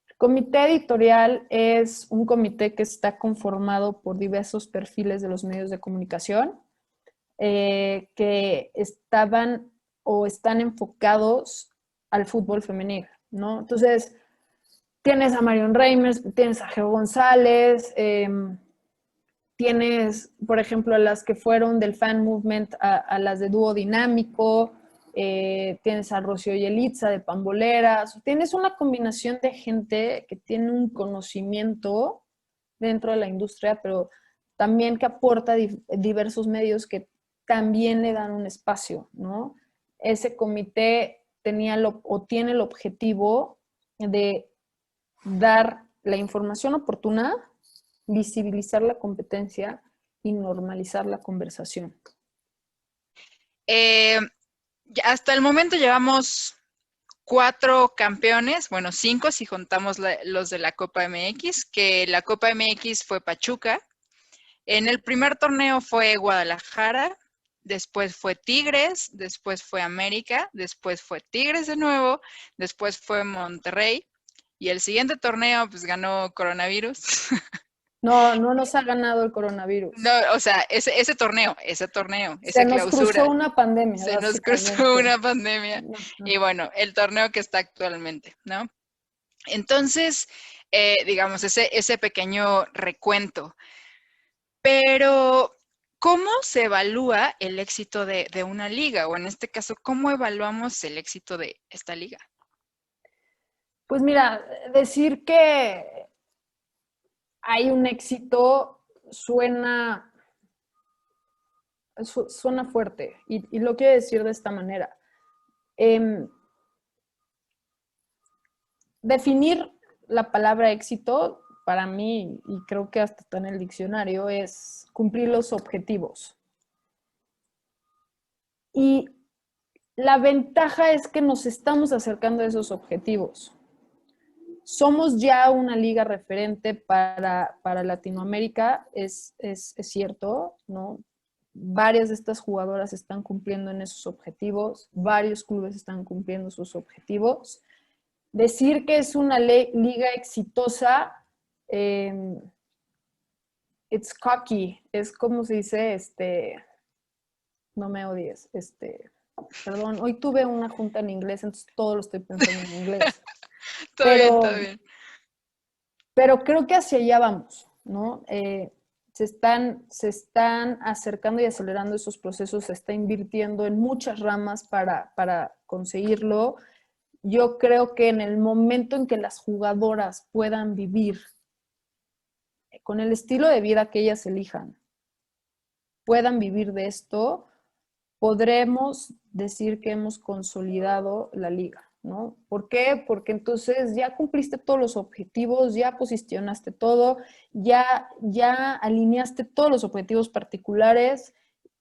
El comité editorial es un comité que está conformado por diversos perfiles de los medios de comunicación que estaban o están enfocados al fútbol femenil, ¿no? Entonces, tienes a Marion Reimers, tienes a Geo González, tienes, por ejemplo, a las que fueron del fan movement, a las de dúo dinámico, tienes a Rocío Yelitza de Pamboleras, tienes una combinación de gente que tiene un conocimiento dentro de la industria, pero también que aporta diversos medios que también le dan un espacio, ¿no? Ese comité tenía o tiene el objetivo de dar la información oportuna, visibilizar la competencia y normalizar la conversación. Hasta el momento llevamos 4 campeones, bueno, 5 si juntamos los de la Copa MX, que la Copa MX fue Pachuca. En el primer torneo fue Guadalajara, después fue Tigres, después fue América, después fue Tigres de nuevo, después fue Monterrey. Y el siguiente torneo, pues ganó Coronavirus. No, no nos ha ganado el coronavirus. No, o sea, ese torneo, Se esa nos cruzó clausura, una pandemia, se nos cruzó básicamente. una pandemia. Y bueno, el torneo que está actualmente, ¿no? Entonces, digamos, ese pequeño recuento. Pero, ¿cómo se evalúa el éxito de una liga? O en este caso, ¿cómo evaluamos el éxito de esta liga? Pues mira, decir que hay un éxito suena fuerte y lo quiero decir de esta manera. Definir la palabra éxito para mí, y creo que hasta está en el diccionario, es cumplir los objetivos. Y la ventaja es que nos estamos acercando a esos objetivos. Somos ya una liga referente para Latinoamérica, es cierto, ¿no? Varias de estas jugadoras están cumpliendo en esos objetivos, varios clubes están cumpliendo sus objetivos. Decir que es una liga exitosa, it's cocky, es como se dice, no me odies, perdón, hoy tuve una junta en inglés, entonces todo lo estoy pensando en inglés. Todo bien, todo Pero, bien. pero creo que hacia allá vamos, ¿no? Se están acercando y acelerando esos procesos, se está invirtiendo en muchas ramas para conseguirlo. Yo creo que en el momento en que las jugadoras puedan vivir con el estilo de vida que ellas elijan, puedan vivir de esto, podremos decir que hemos consolidado la liga, ¿no? ¿Por qué? Porque entonces ya cumpliste todos los objetivos, ya posicionaste todo, ya alineaste todos los objetivos particulares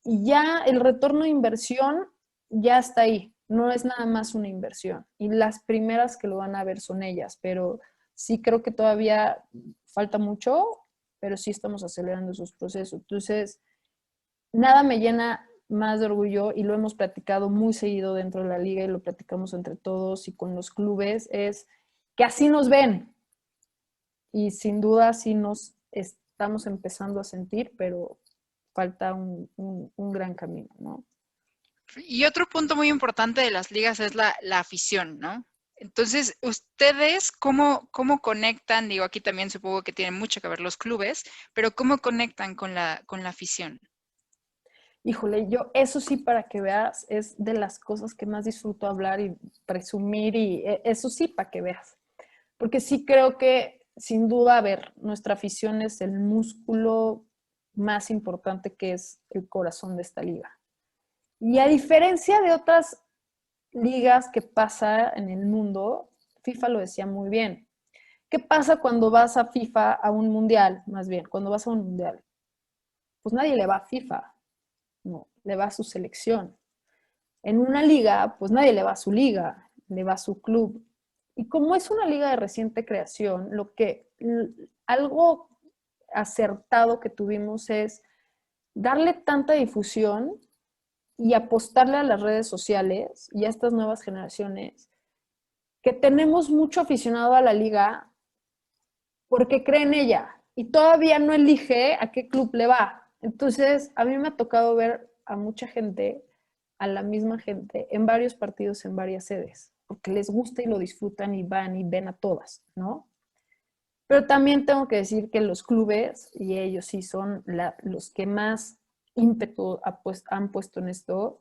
y ya el retorno de inversión ya está ahí, no es nada más una inversión. Y las primeras que lo van a ver son ellas, pero sí creo que todavía falta mucho, pero sí estamos acelerando esos procesos. Entonces, nada me llena más de orgullo y lo hemos platicado muy seguido dentro de la liga y lo platicamos entre todos y con los clubes, es que así nos ven y sin duda así nos estamos empezando a sentir, pero falta un gran camino, ¿no? Y otro punto muy importante de las ligas es la afición, ¿no? Entonces, ¿ustedes cómo conectan? Digo, aquí también supongo que tienen mucho que ver los clubes, pero ¿cómo conectan con la afición? Híjole, yo eso sí, para que veas, es de las cosas que más disfruto hablar y presumir y eso sí, para que veas. Porque sí creo que, sin duda, a ver, nuestra afición es el músculo más importante que es el corazón de esta liga. Y a diferencia de otras ligas que pasa en el mundo, FIFA lo decía muy bien. ¿Qué pasa cuando vas a FIFA, a un mundial, más bien, cuando vas a un mundial? Pues nadie le va a FIFA, no, le va a su selección. En una liga, pues nadie le va a su liga, le va a su club. Y como es una liga de reciente creación, algo acertado que tuvimos es darle tanta difusión y apostarle a las redes sociales y a estas nuevas generaciones, que tenemos mucho aficionado a la liga porque cree en ella y todavía no elige a qué club le va. Entonces, a mí me ha tocado ver a mucha gente, a la misma gente, en varios partidos, en varias sedes, porque les gusta y lo disfrutan y van y ven a todas, ¿no? Pero también tengo que decir que los clubes, y ellos sí son los que más ímpetu han puesto en esto,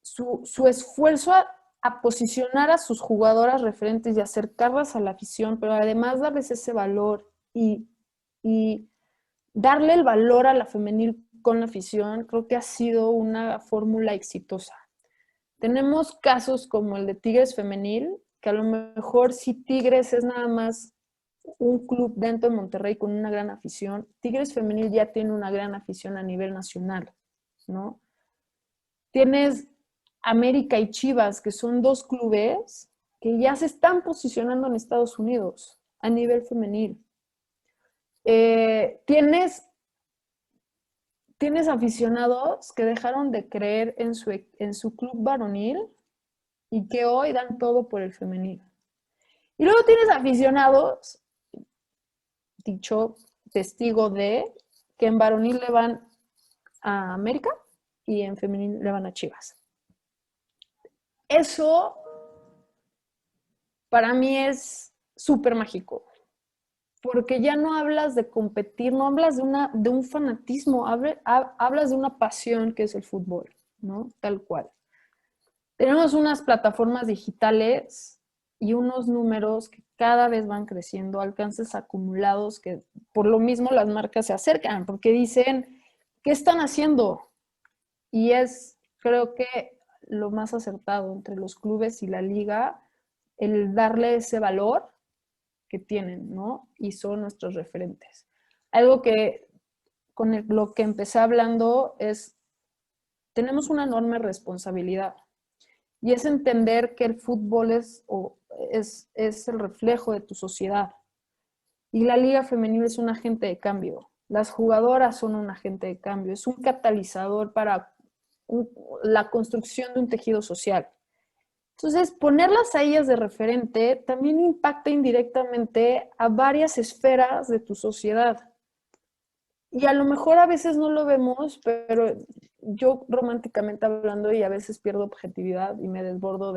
su esfuerzo a posicionar a sus jugadoras referentes y acercarlas a la afición, pero además darles ese valor y darle el valor a la femenil con la afición, creo que ha sido una fórmula exitosa. Tenemos casos como el de Tigres Femenil, que a lo mejor si Tigres es nada más un club dentro de Monterrey con una gran afición, Tigres Femenil ya tiene una gran afición a nivel nacional, ¿no? Tienes América y Chivas, que son dos clubes que ya se están posicionando en Estados Unidos a nivel femenil. Tienes aficionados que dejaron de creer en su club varonil y que hoy dan todo por el femenil. Y luego tienes aficionados, dicho testigo de, que en varonil le van a América y en femenil le van a Chivas. Eso para mí es súper mágico, porque ya no hablas de competir, no hablas de un fanatismo, hablas de una pasión que es el fútbol, ¿no? Tal cual. Tenemos unas plataformas digitales y unos números que cada vez van creciendo, alcances acumulados que por lo mismo las marcas se acercan, porque dicen, ¿qué están haciendo? Y es, creo que, lo más acertado entre los clubes y la liga, el darle ese valor que tienen, ¿no? Y son nuestros referentes. Algo que con lo que empecé hablando es, tenemos una enorme responsabilidad y es entender que el fútbol es el reflejo de tu sociedad y la liga femenil es un agente de cambio. Las jugadoras son un agente de cambio, es un catalizador para la construcción de un tejido social. Entonces, ponerlas a ellas de referente también impacta indirectamente a varias esferas de tu sociedad. Y a lo mejor a veces no lo vemos, pero yo románticamente hablando y a veces pierdo objetividad y me desbordo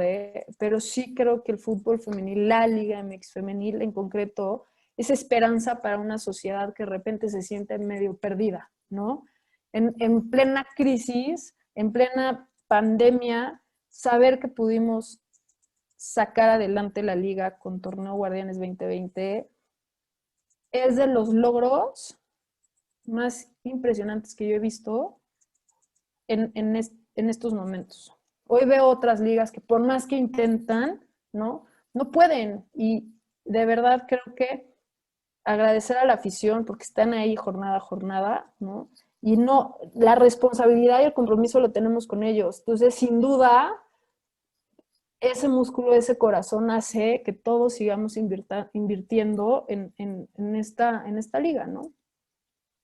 pero sí creo que el fútbol femenil, la Liga MX femenil en concreto, es esperanza para una sociedad que de repente se siente medio perdida, ¿no? En plena crisis, en plena pandemia, saber que pudimos sacar adelante la liga con Torneo Guardianes 2020 es de los logros más impresionantes que yo he visto en estos momentos. Hoy veo otras ligas que por más que intentan, ¿no? No pueden. Y de verdad creo que agradecer a la afición porque están ahí jornada a jornada, ¿no? Y no, la responsabilidad y el compromiso lo tenemos con ellos. Entonces, sin duda, ese músculo, ese corazón hace que todos sigamos invirtiendo en esta liga, ¿no?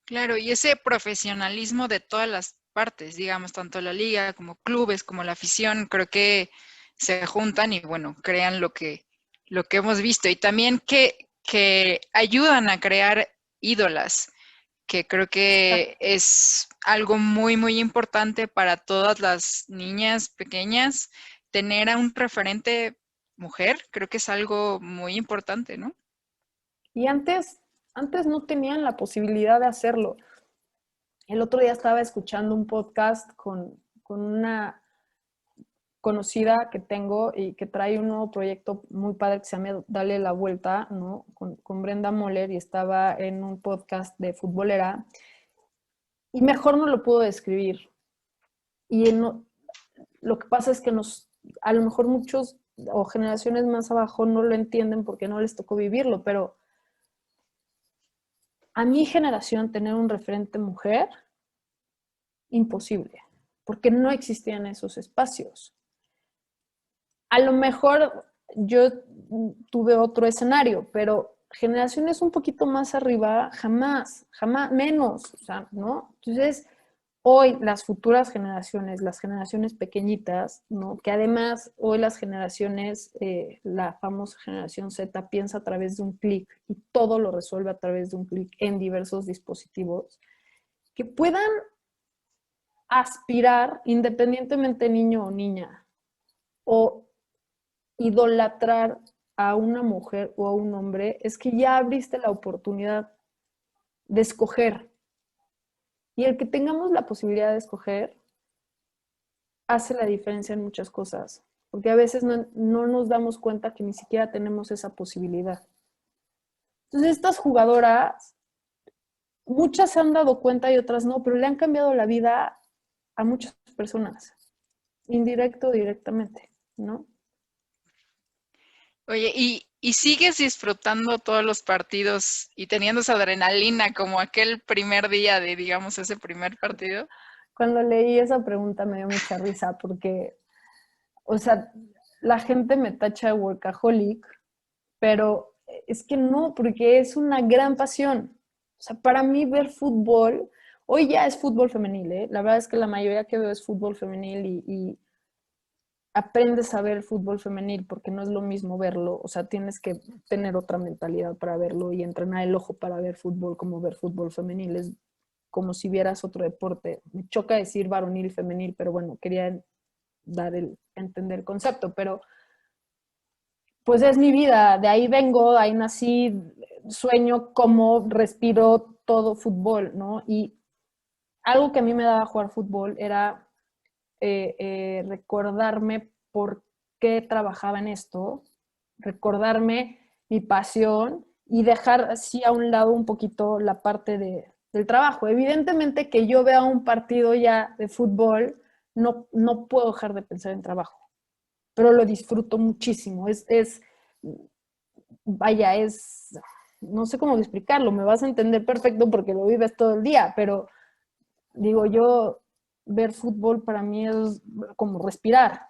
Claro, y ese profesionalismo de todas las partes, digamos, tanto la liga como clubes, como la afición, creo que se juntan y bueno, crean lo que hemos visto. Y también que ayudan a crear ídolas, que creo que es algo muy, muy importante para todas las niñas pequeñas. Tener a un referente mujer, creo que es algo muy importante, ¿no? Y antes no tenían la posibilidad de hacerlo. El otro día estaba escuchando un podcast con una conocida que tengo y que trae un nuevo proyecto muy padre que se llama Dale la Vuelta, ¿no? Con Brenda Moller y estaba en un podcast de futbolera y mejor no lo puedo describir. Y lo que pasa es que a lo mejor muchos o generaciones más abajo no lo entienden porque no les tocó vivirlo, pero a mi generación tener un referente mujer, imposible, porque no existían esos espacios. A lo mejor yo tuve otro escenario, pero generaciones un poquito más arriba, jamás, menos, o sea, ¿no? Entonces, hoy las futuras generaciones, las generaciones pequeñitas, ¿no? Que además hoy las generaciones, la famosa generación Z, piensa a través de un clic y todo lo resuelve a través de un clic en diversos dispositivos, que puedan aspirar, independientemente niño o niña, o idolatrar a una mujer o a un hombre, es que ya abriste la oportunidad de escoger. Y el que tengamos la posibilidad de escoger hace la diferencia en muchas cosas, porque a veces no nos damos cuenta que ni siquiera tenemos esa posibilidad. Entonces, estas jugadoras, muchas se han dado cuenta y otras no, pero le han cambiado la vida a muchas personas, indirecto o directamente, ¿no? Oye, ¿y sigues disfrutando todos los partidos y teniendo esa adrenalina como aquel primer día de, digamos, ese primer partido? Cuando leí esa pregunta me dio mucha risa porque, o sea, la gente me tacha de workaholic, pero es que no, porque es una gran pasión. O sea, para mí ver fútbol, hoy ya es fútbol femenil, ¿eh? La verdad es que la mayoría que veo es fútbol femenil y aprendes a ver el fútbol femenil porque no es lo mismo verlo, o sea, tienes que tener otra mentalidad para verlo y entrenar el ojo para ver fútbol como ver fútbol femenil, es como si vieras otro deporte. Me choca decir varonil y femenil, pero bueno, quería entender el concepto, pero pues es mi vida, de ahí vengo, de ahí nací, sueño, como, respiro todo fútbol, ¿no? Y algo que a mí me daba jugar fútbol era recordarme por qué trabajaba en esto, recordarme mi pasión y dejar así a un lado un poquito la parte del trabajo. Evidentemente que yo vea un partido ya de fútbol, no puedo dejar de pensar en trabajo, pero lo disfruto muchísimo. Vaya, no sé cómo explicarlo, me vas a entender perfecto porque lo vives todo el día, pero digo yo, ver fútbol para mí es como respirar.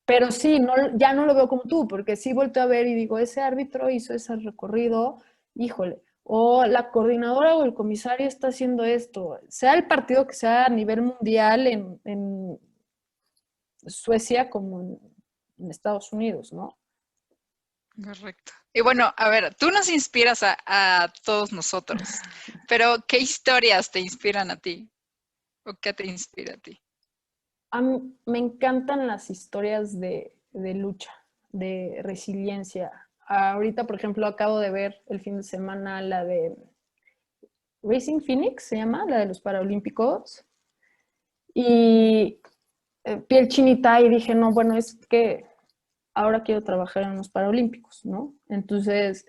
Pero sí, ya no lo veo como tú, porque sí volteo a ver y digo, ese árbitro hizo ese recorrido, híjole, o la coordinadora o el comisario está haciendo esto, sea el partido que sea a nivel mundial en Suecia como en Estados Unidos, ¿no? Correcto. Y bueno, a ver, tú nos inspiras a todos nosotros, pero ¿qué historias te inspiran a ti? ¿O qué te inspira a ti? A mí me encantan las historias de lucha, de resiliencia. Ahorita, por ejemplo, acabo de ver el fin de semana la de Racing Phoenix, se llama, la de los Paralímpicos, y piel chinita y dije, no, bueno, es que ahora quiero trabajar en los Paralímpicos, ¿no? Entonces,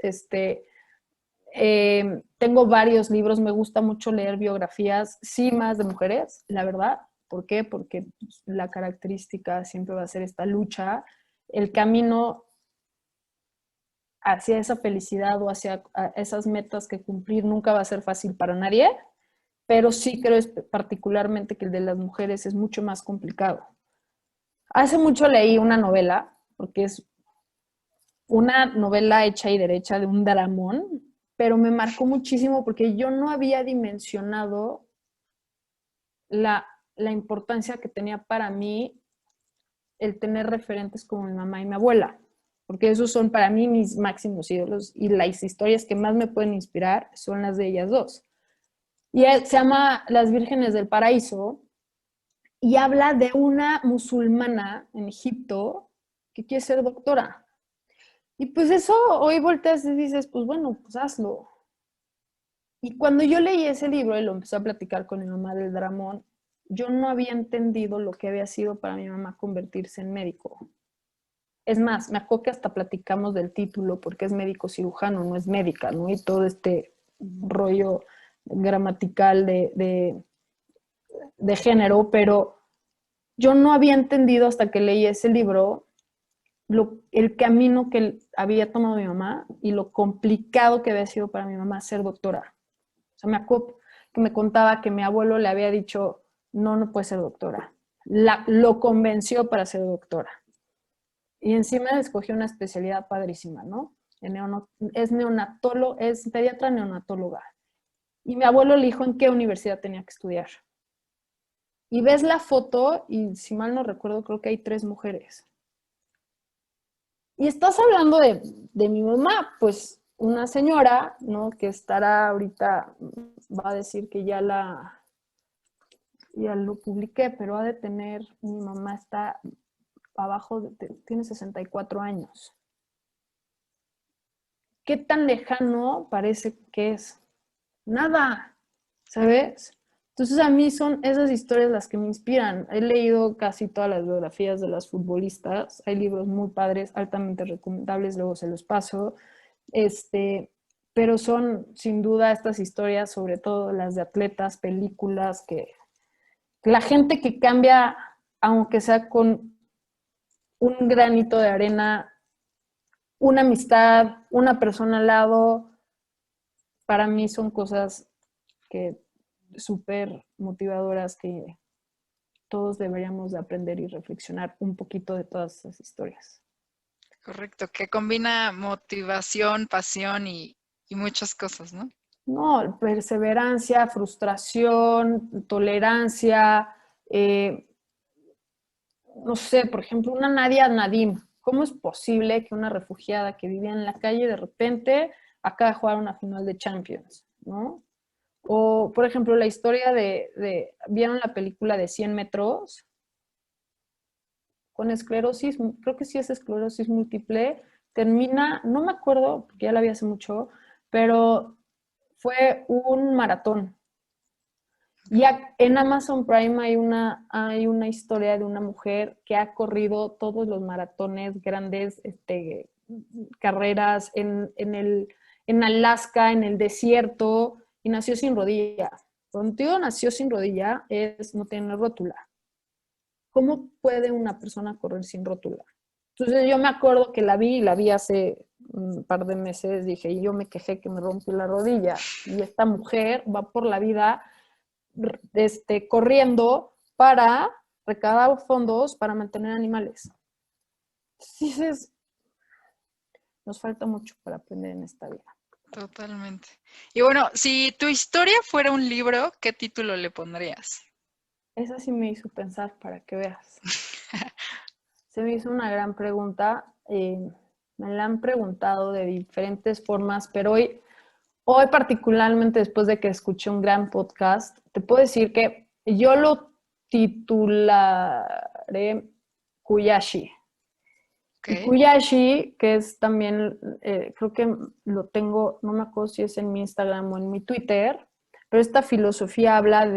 tengo varios libros, me gusta mucho leer biografías, sí, más de mujeres, la verdad. ¿Por qué? Porque pues, la característica siempre va a ser esta lucha, el camino hacia esa felicidad o hacia esas metas que cumplir nunca va a ser fácil para nadie, pero sí creo particularmente que el de las mujeres es mucho más complicado. Hace mucho leí una novela, porque es una novela hecha y derecha de un dramón, pero me marcó muchísimo porque yo no había dimensionado la importancia que tenía para mí el tener referentes como mi mamá y mi abuela, porque esos son para mí mis máximos ídolos y las historias que más me pueden inspirar son las de ellas dos. Y se llama Las Vírgenes del Paraíso y habla de una musulmana en Egipto que quiere ser doctora. Y pues eso hoy volteas y dices, pues bueno, pues hazlo. Y cuando yo leí ese libro y lo empecé a platicar con mi mamá del Dramón, yo no había entendido lo que había sido para mi mamá convertirse en médico. Es más, me acuerdo que hasta platicamos del título porque es médico cirujano, no es médica, ¿no? Y todo este rollo gramatical de género, pero yo no había entendido hasta que leí ese libro el camino que había tomado mi mamá y lo complicado que había sido para mi mamá ser doctora. O sea, me acuerdo que me contaba que mi abuelo le había dicho, no, no puede ser doctora. Lo convenció para ser doctora. Y encima escogió una especialidad padrísima, ¿no? Es neonatólogo, es pediatra neonatóloga. Y mi abuelo le dijo en qué universidad tenía que estudiar. Y ves la foto y si mal no recuerdo, creo que hay 3 mujeres. Y estás hablando de mi mamá, pues una señora, ¿no? Que estará ahorita, va a decir que ya lo publiqué, pero ha de tener, mi mamá está abajo, tiene 64 años. ¿Qué tan lejano parece que es? Nada, ¿sabes? Entonces a mí son esas historias las que me inspiran. He leído casi todas las biografías de las futbolistas. Hay libros muy padres, altamente recomendables, luego se los paso. Pero son sin duda estas historias, sobre todo las de atletas, películas, que la gente que cambia, aunque sea con un granito de arena, una amistad, una persona al lado, para mí son cosas que súper motivadoras que todos deberíamos de aprender y reflexionar un poquito de todas esas historias. Correcto, que combina motivación, pasión y muchas cosas, ¿no? No, perseverancia, frustración, tolerancia, no sé, por ejemplo, una Nadia Nadim. ¿Cómo es posible que una refugiada que vivía en la calle de repente acaba de jugar una final de Champions, ¿no? O, por ejemplo, la historia ¿vieron la película de 100 metros? Con esclerosis, creo que sí es esclerosis múltiple, termina, no me acuerdo, porque ya la vi hace mucho, pero fue un maratón. Y en Amazon Prime hay una historia de una mujer que ha corrido todos los maratones, grandes carreras en Alaska, en el desierto, y nació sin rodilla. Cuando digo nació sin rodilla, no tiene rótula. ¿Cómo puede una persona correr sin rótula? Entonces yo me acuerdo que la vi hace un par de meses, dije, y yo me quejé que me rompí la rodilla. Y esta mujer va por la vida corriendo para recaudar fondos para mantener animales. Entonces, nos falta mucho para aprender en esta vida. Totalmente. Y bueno, si tu historia fuera un libro, ¿qué título le pondrías? Esa sí me hizo pensar para que veas. Se me hizo una gran pregunta. Me la han preguntado de diferentes formas, pero hoy particularmente después de que escuché un gran podcast, te puedo decir que yo lo titularé Kuyashi. Okay. Y Kuyashi, que es también, creo que lo tengo, no me acuerdo si es en mi Instagram o en mi Twitter, pero esta filosofía habla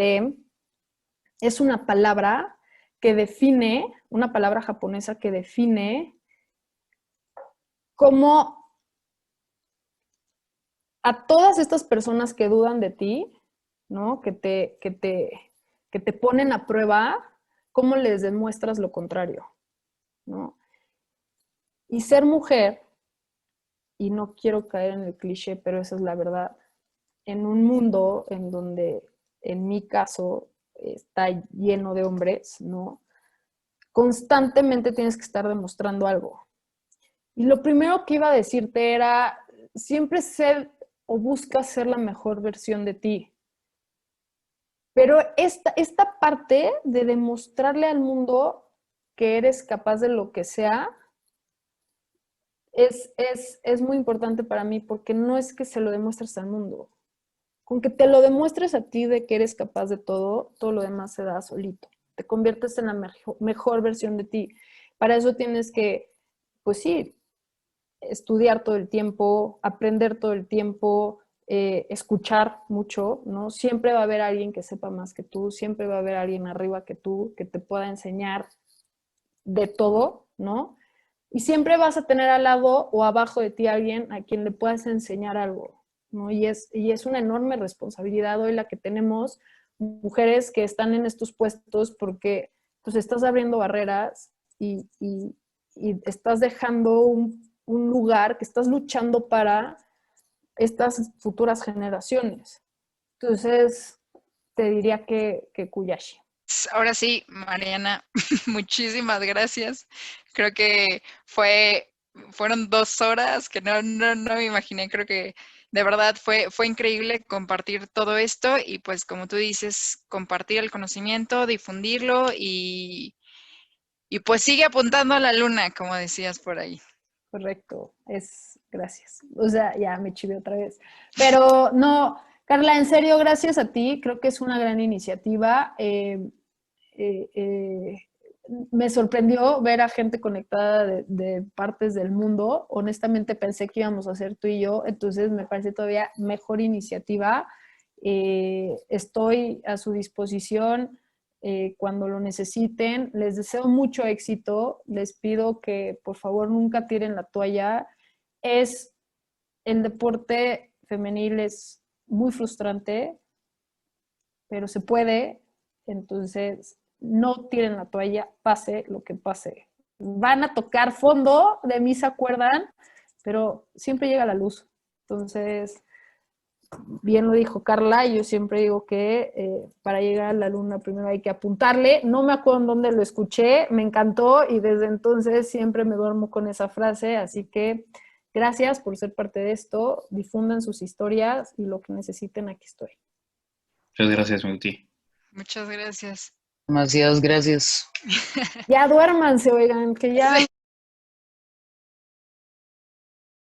es una palabra que define, una palabra japonesa que define cómo a todas estas personas que dudan de ti, ¿no? Que te ponen a prueba, ¿cómo les demuestras lo contrario? ¿No? Y ser mujer, y no quiero caer en el cliché, pero esa es la verdad, en un mundo en donde, en mi caso, está lleno de hombres, ¿no? Constantemente tienes que estar demostrando algo. Y lo primero que iba a decirte era, siempre ser o busca ser la mejor versión de ti. Pero esta parte de demostrarle al mundo que eres capaz de lo que sea es muy importante para mí, porque no es que se lo demuestres al mundo. Con que te lo demuestres a ti de que eres capaz de todo lo demás se da solito. Te conviertes en la mejor versión de ti. Para eso tienes que, pues sí, estudiar todo el tiempo, aprender todo el tiempo, escuchar mucho, ¿no? Siempre va a haber alguien que sepa más que tú, siempre va a haber alguien arriba que tú, que te pueda enseñar de todo, ¿no? Y siempre vas a tener al lado o abajo de ti alguien a quien le puedas enseñar algo, ¿no? Y es una enorme responsabilidad hoy la que tenemos mujeres que están en estos puestos porque pues estás abriendo barreras y estás dejando un lugar que estás luchando para estas futuras generaciones. Entonces, te diría que Kuyashi. Ahora sí, Mariana, muchísimas gracias. Creo que fueron 2 horas que no me imaginé. Creo que de verdad fue increíble compartir todo esto y pues como tú dices, compartir el conocimiento, difundirlo y pues sigue apuntando a la luna, como decías por ahí. Correcto, gracias. O sea, ya me chivé otra vez. Pero no, Carla, en serio, gracias a ti. Creo que es una gran iniciativa. Eh, eh, Me sorprendió ver a gente conectada de partes del mundo. Honestamente pensé que íbamos a hacer tú y yo, entonces me parece todavía mejor iniciativa. Estoy a su disposición cuando lo necesiten. Les deseo mucho éxito. Les pido que por favor nunca tiren la toalla. El deporte femenil es muy frustrante, pero se puede. Entonces, no tiren la toalla, pase lo que pase. Van a tocar fondo, de mí se acuerdan, pero siempre llega la luz. Entonces, bien lo dijo Carla, y yo siempre digo que para llegar a la luna primero hay que apuntarle. No me acuerdo en dónde lo escuché, me encantó y desde entonces siempre me duermo con esa frase, así que gracias por ser parte de esto, difundan sus historias y lo que necesiten, aquí estoy. Muchas gracias, Meuti. Muchas gracias. Demasiadas gracias. Ya duérmanse, oigan, que ya